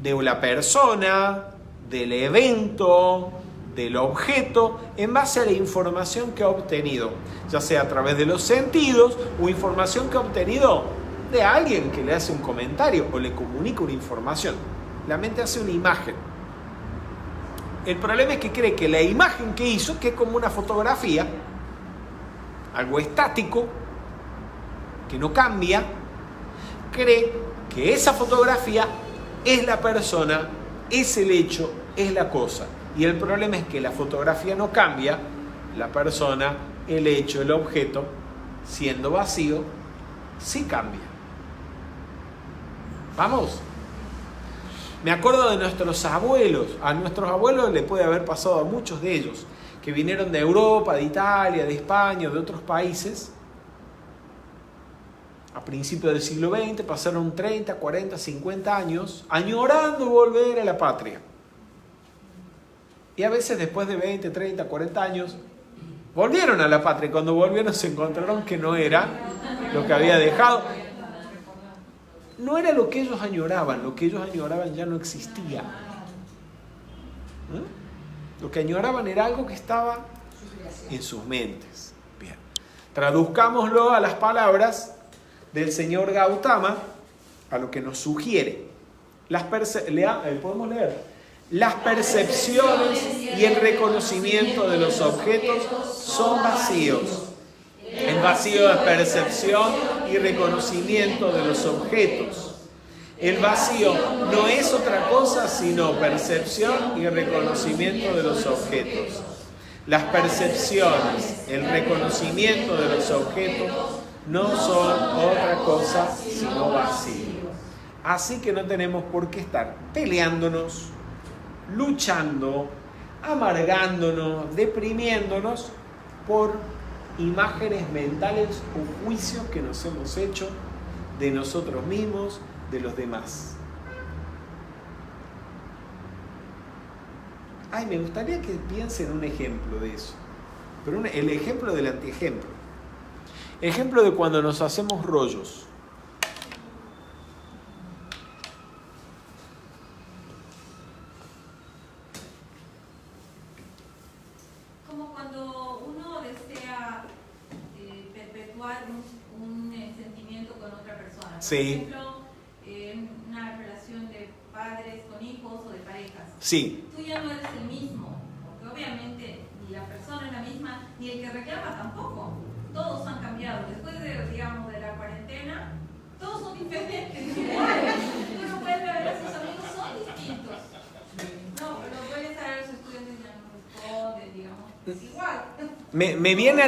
de la persona, del evento, del objeto, en base a la información que ha obtenido, ya sea a través de los sentidos o información que ha obtenido de alguien que le hace un comentario o le comunica una información. La mente hace una imagen. El problema es que cree que la imagen que hizo, que es como una fotografía, algo estático, que no cambia, cree que esa fotografía es la persona, es el hecho, es la cosa. Y el problema es que la fotografía no cambia, la persona, el hecho, el objeto, siendo vacío, sí cambia. ¿Vamos? Me acuerdo de nuestros abuelos. A nuestros abuelos le puede haber pasado a muchos de ellos, que vinieron de Europa, de Italia, de España, de otros países. A principios del siglo XX pasaron 30, 40, 50 años añorando volver a la patria. Y a veces después de 20, 30, 40 años volvieron a la patria. Cuando volvieron se encontraron que no era lo que había dejado. No era lo que ellos añoraban. Lo que ellos añoraban ya no existía. Lo que añoraban era algo que estaba en sus mentes. Bien. Traduzcámoslo a las palabras del señor Gautama, a lo que nos sugiere. ¿Podemos leer? Las percepciones y el reconocimiento de los objetos son vacíos. El vacío es percepción y reconocimiento de los objetos. El vacío no es otra cosa sino percepción y reconocimiento de los objetos. Las percepciones, el reconocimiento de los objetos no son otra cosa sino vacío. Así que no tenemos por qué estar peleándonos, luchando, amargándonos, deprimiéndonos por imágenes mentales o juicios que nos hemos hecho de nosotros mismos, de los demás. Me gustaría que piensen un ejemplo de eso, pero el ejemplo del antiejemplo. Ejemplo de cuando nos hacemos rollos. Como cuando uno desea perpetuar un sentimiento con otra persona. Por ejemplo, una relación de padres con hijos o de parejas. Sí. Tú ya no eres el mismo, porque obviamente ni la persona es la misma, ni el que reclama tampoco. Todos han cambiado. Después de la cuarentena, todos son diferentes. Uno puede ver a sus amigos, son distintos. No, pero puede estar a los estudiantes ya no responden, digamos, es igual. Me viene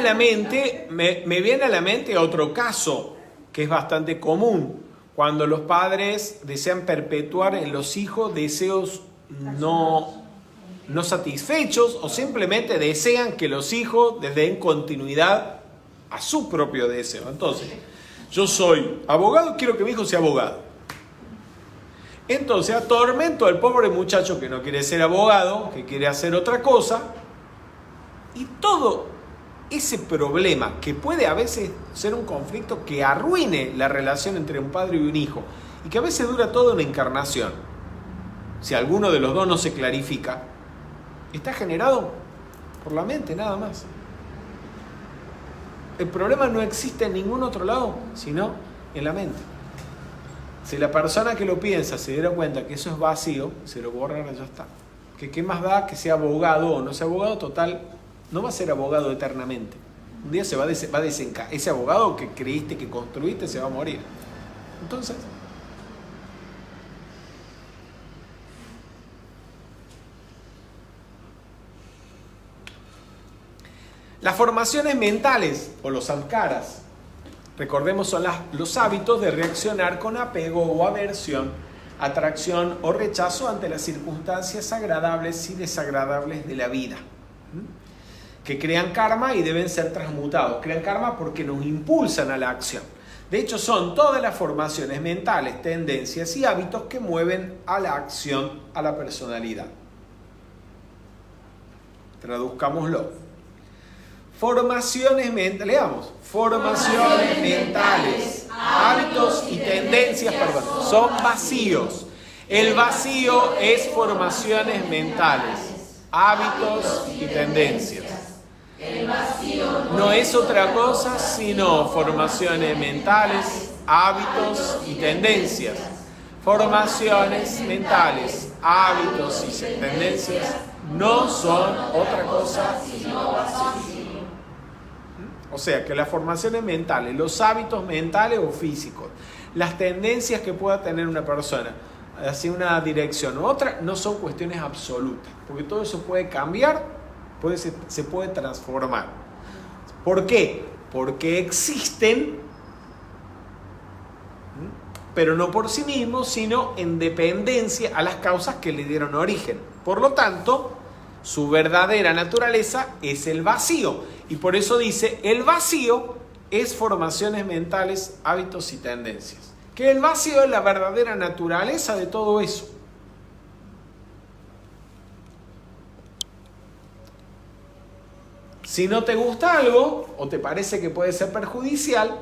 a la mente otro caso que es bastante común, cuando los padres desean perpetuar en los hijos deseos no satisfechos o simplemente desean que los hijos les den continuidad a su propio deseo. Entonces, yo soy abogado, quiero que mi hijo sea abogado. Entonces atormento al pobre muchacho que no quiere ser abogado, que quiere hacer otra cosa, y todo ese problema que puede a veces ser un conflicto que arruine la relación entre un padre y un hijo, y que a veces dura toda una encarnación, si alguno de los dos no se clarifica, está generado por la mente nada más. El problema no existe en ningún otro lado, sino en la mente. Si la persona que lo piensa se diera cuenta que eso es vacío, se lo borra y ya está. Que qué más da que sea abogado o no sea abogado, total, no va a ser abogado eternamente. Un día se va a desencadenar. Ese abogado que creíste, que construiste, se va a morir. Entonces, las formaciones mentales o los samskaras, recordemos, son los hábitos de reaccionar con apego o aversión, atracción o rechazo ante las circunstancias agradables y desagradables de la vida, que crean karma y deben ser transmutados. Crean karma porque nos impulsan a la acción. De hecho, son todas las formaciones mentales, tendencias y hábitos que mueven a la acción, a la personalidad. Traduzcámoslo. Formaciones mentales, leamos. Formaciones mentales, hábitos y tendencias, son vacíos. El vacío es formaciones mentales, hábitos y tendencias. No es otra cosa sino formaciones mentales, hábitos y tendencias. Formaciones mentales, hábitos y tendencias no son otra cosa sino vacíos. O sea que las formaciones mentales, los hábitos mentales o físicos, las tendencias que pueda tener una persona hacia una dirección u otra, no son cuestiones absolutas, porque todo eso puede cambiar, se puede transformar. ¿Por qué? Porque existen, pero no por sí mismos, sino en dependencia a las causas que le dieron origen. Por lo tanto, su verdadera naturaleza es el vacío. Y por eso dice, el vacío es formaciones mentales, hábitos y tendencias. Que el vacío es la verdadera naturaleza de todo eso. Si no te gusta algo, o te parece que puede ser perjudicial,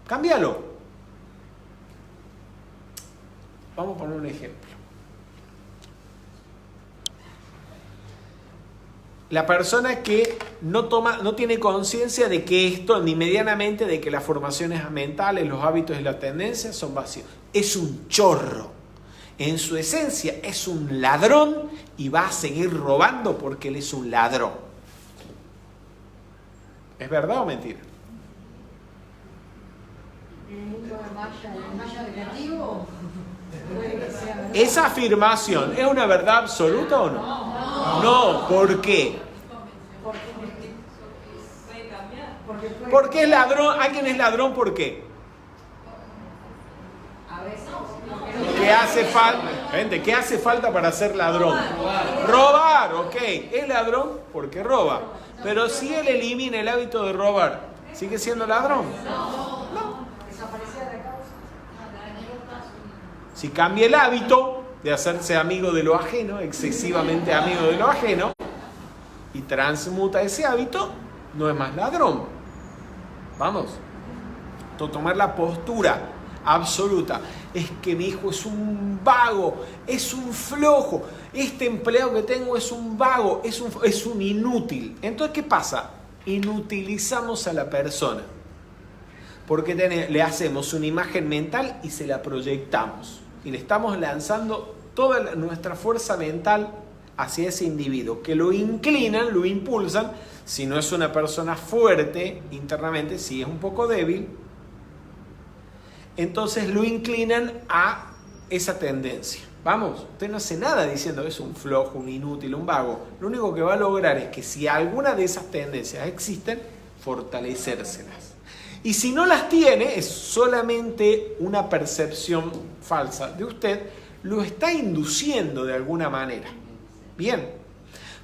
cámbialo. Vamos a poner un ejemplo. La persona que no tiene conciencia de que esto, ni medianamente, de que las formaciones mentales, los hábitos y las tendencias son vacíos. Es un chorro. En su esencia es un ladrón y va a seguir robando porque él es un ladrón. ¿Es verdad o mentira? En el mundo de Maya negativo, puede que sea verdad. ¿Esa afirmación es una verdad absoluta o no? No, ¿por qué? Porque es ladrón. ¿Alguien es ladrón por qué? A veces. ¿Qué hace falta? Gente, ¿qué hace falta para ser ladrón? Robar, ok. ¿Es ladrón? Porque roba. Pero si él elimina el hábito de robar, ¿sigue siendo ladrón? No. Desaparecer de causa. Si cambia el hábito de hacerse amigo de lo ajeno, excesivamente amigo de lo ajeno, y transmuta ese hábito, no es más ladrón. Vamos. Tomar la postura absoluta. Es que mi hijo es un vago, es un flojo, este empleado que tengo es un vago, es un inútil. Entonces, ¿qué pasa? Inutilizamos a la persona. Porque le hacemos una imagen mental y se la proyectamos. Y le estamos lanzando toda nuestra fuerza mental hacia ese individuo, que lo inclinan, lo impulsan. Si no es una persona fuerte internamente, si es un poco débil, entonces lo inclinan a esa tendencia. Vamos, usted no hace nada diciendo que es un flojo, un inútil, un vago. Lo único que va a lograr es que si alguna de esas tendencias existen, fortalecérselas. Y si no las tiene, es solamente una percepción falsa de usted, lo está induciendo de alguna manera. Bien,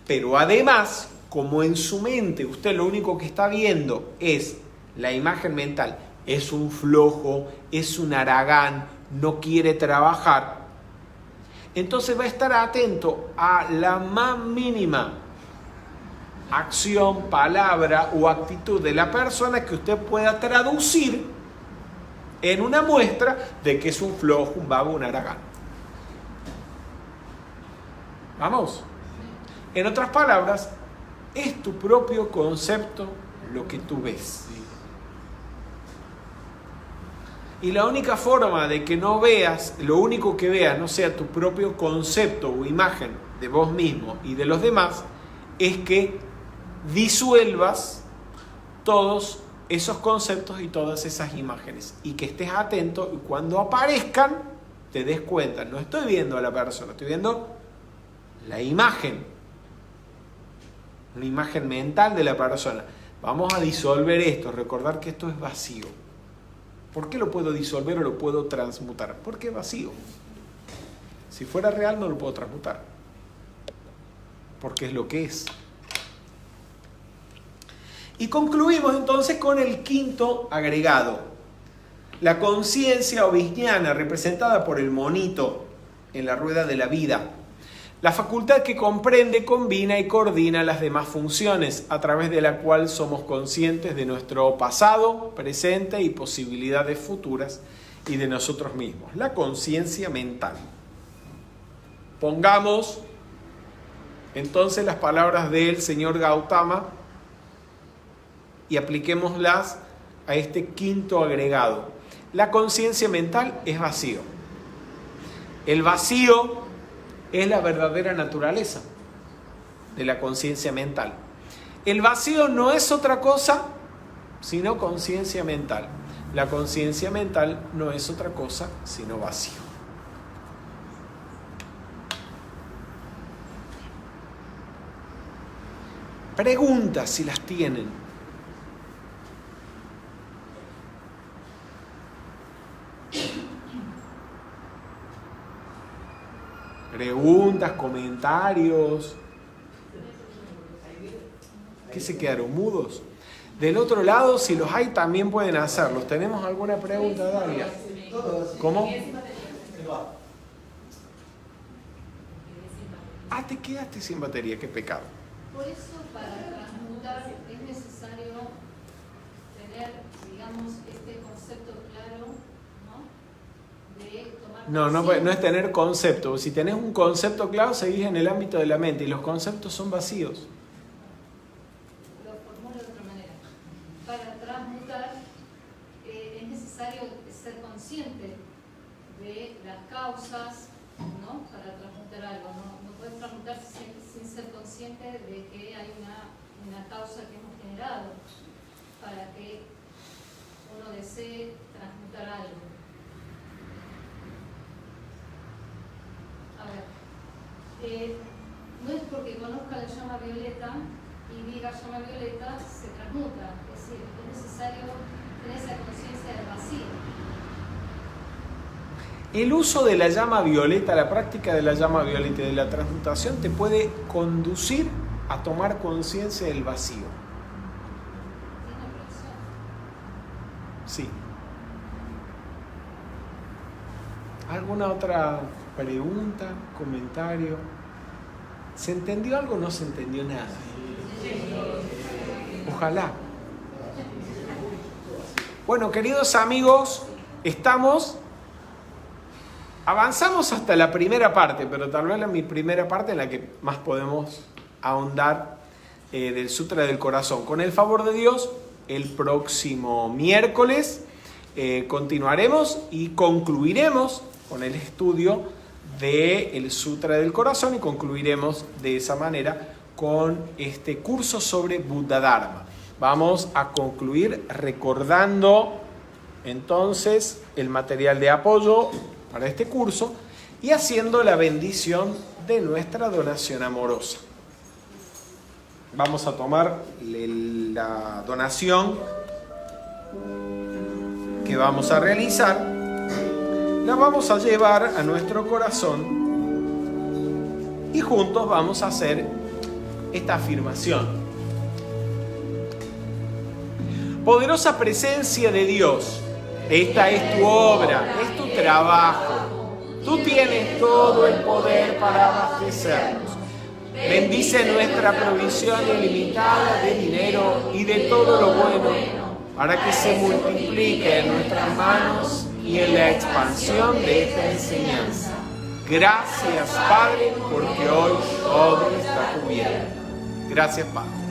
pero además, como en su mente usted lo único que está viendo es la imagen mental es un flojo, es un haragán, no quiere trabajar, entonces va a estar atento a la más mínima acción, palabra o actitud de la persona que usted pueda traducir en una muestra de que es un flojo, un vago, un haragán. ¿Vamos? En otras palabras, es tu propio concepto lo que tú ves. Y la única forma de que no veas, lo único que veas no sea tu propio concepto o imagen de vos mismo y de los demás, es que disuelvas todos esos conceptos y todas esas imágenes. Y que estés atento y cuando aparezcan te des cuenta. No estoy viendo a la persona, estoy viendo la imagen. Una imagen mental de la persona. Vamos a disolver esto, recordar que esto es vacío. ¿Por qué lo puedo disolver o lo puedo transmutar? Porque es vacío. Si fuera real no lo puedo transmutar. Porque es lo que es. Y concluimos entonces con el quinto agregado. La conciencia oviniana representada por el monito en la rueda de la vida. La facultad que comprende, combina y coordina las demás funciones, a través de la cual somos conscientes de nuestro pasado, presente y posibilidades futuras y de nosotros mismos. La conciencia mental. Pongamos entonces las palabras del señor Gautama y apliquémoslas a este quinto agregado. La conciencia mental es vacío. El vacío es la verdadera naturaleza de la conciencia mental. El vacío no es otra cosa sino conciencia mental. La conciencia mental no es otra cosa sino vacío. Preguntas si las tienen. Preguntas, comentarios. ¿Qué se quedaron mudos? Del otro lado, si los hay, también pueden hacerlos. ¿Tenemos alguna pregunta, Daria? ¿Cómo? Ah, te quedaste sin batería, qué pecado. Por eso, para transmutar es necesario tener, digamos, este concepto claro, ¿no? De tomar No es tener concepto. Si tenés un concepto claro, seguís en el ámbito de la mente y los conceptos son vacíos. Lo formulo de otra manera. Para transmutar es necesario ser consciente de las causas, ¿no? Para transmutar algo. No puedes transmutar sin ser consciente de que hay una causa que hemos generado para que uno desee transmutar algo. A ver, no es porque conozca la llama violeta y diga llama violeta, se transmuta. Es decir, es necesario tener esa conciencia del vacío. El uso de la llama violeta, la práctica de la llama violeta y de la transmutación te puede conducir a tomar conciencia del vacío. ¿Tiene relación? Sí. ¿Alguna otra pregunta, comentario? ¿Se entendió algo o no se entendió nada? Ojalá. Bueno, queridos amigos, avanzamos hasta la primera parte, pero tal vez mi primera parte en la que más podemos ahondar del Sutra del Corazón. Con el favor de Dios, el próximo miércoles continuaremos y concluiremos con el estudio del Sutra del Corazón y concluiremos de esa manera con este curso sobre Buddha Dharma. Vamos a concluir recordando entonces el material de apoyo para este curso y haciendo la bendición de nuestra donación amorosa. Vamos a tomar la donación que vamos a realizar, la vamos a llevar a nuestro corazón y juntos vamos a hacer esta afirmación. Poderosa presencia de Dios, esta es tu obra, es tu trabajo. Tú tienes todo el poder para abastecernos. Bendice nuestra provisión ilimitada de dinero y de todo lo bueno, para que se multiplique en nuestras manos y en la expansión de esta enseñanza. Gracias, Padre, porque hoy todo está cubierto. Gracias, Padre.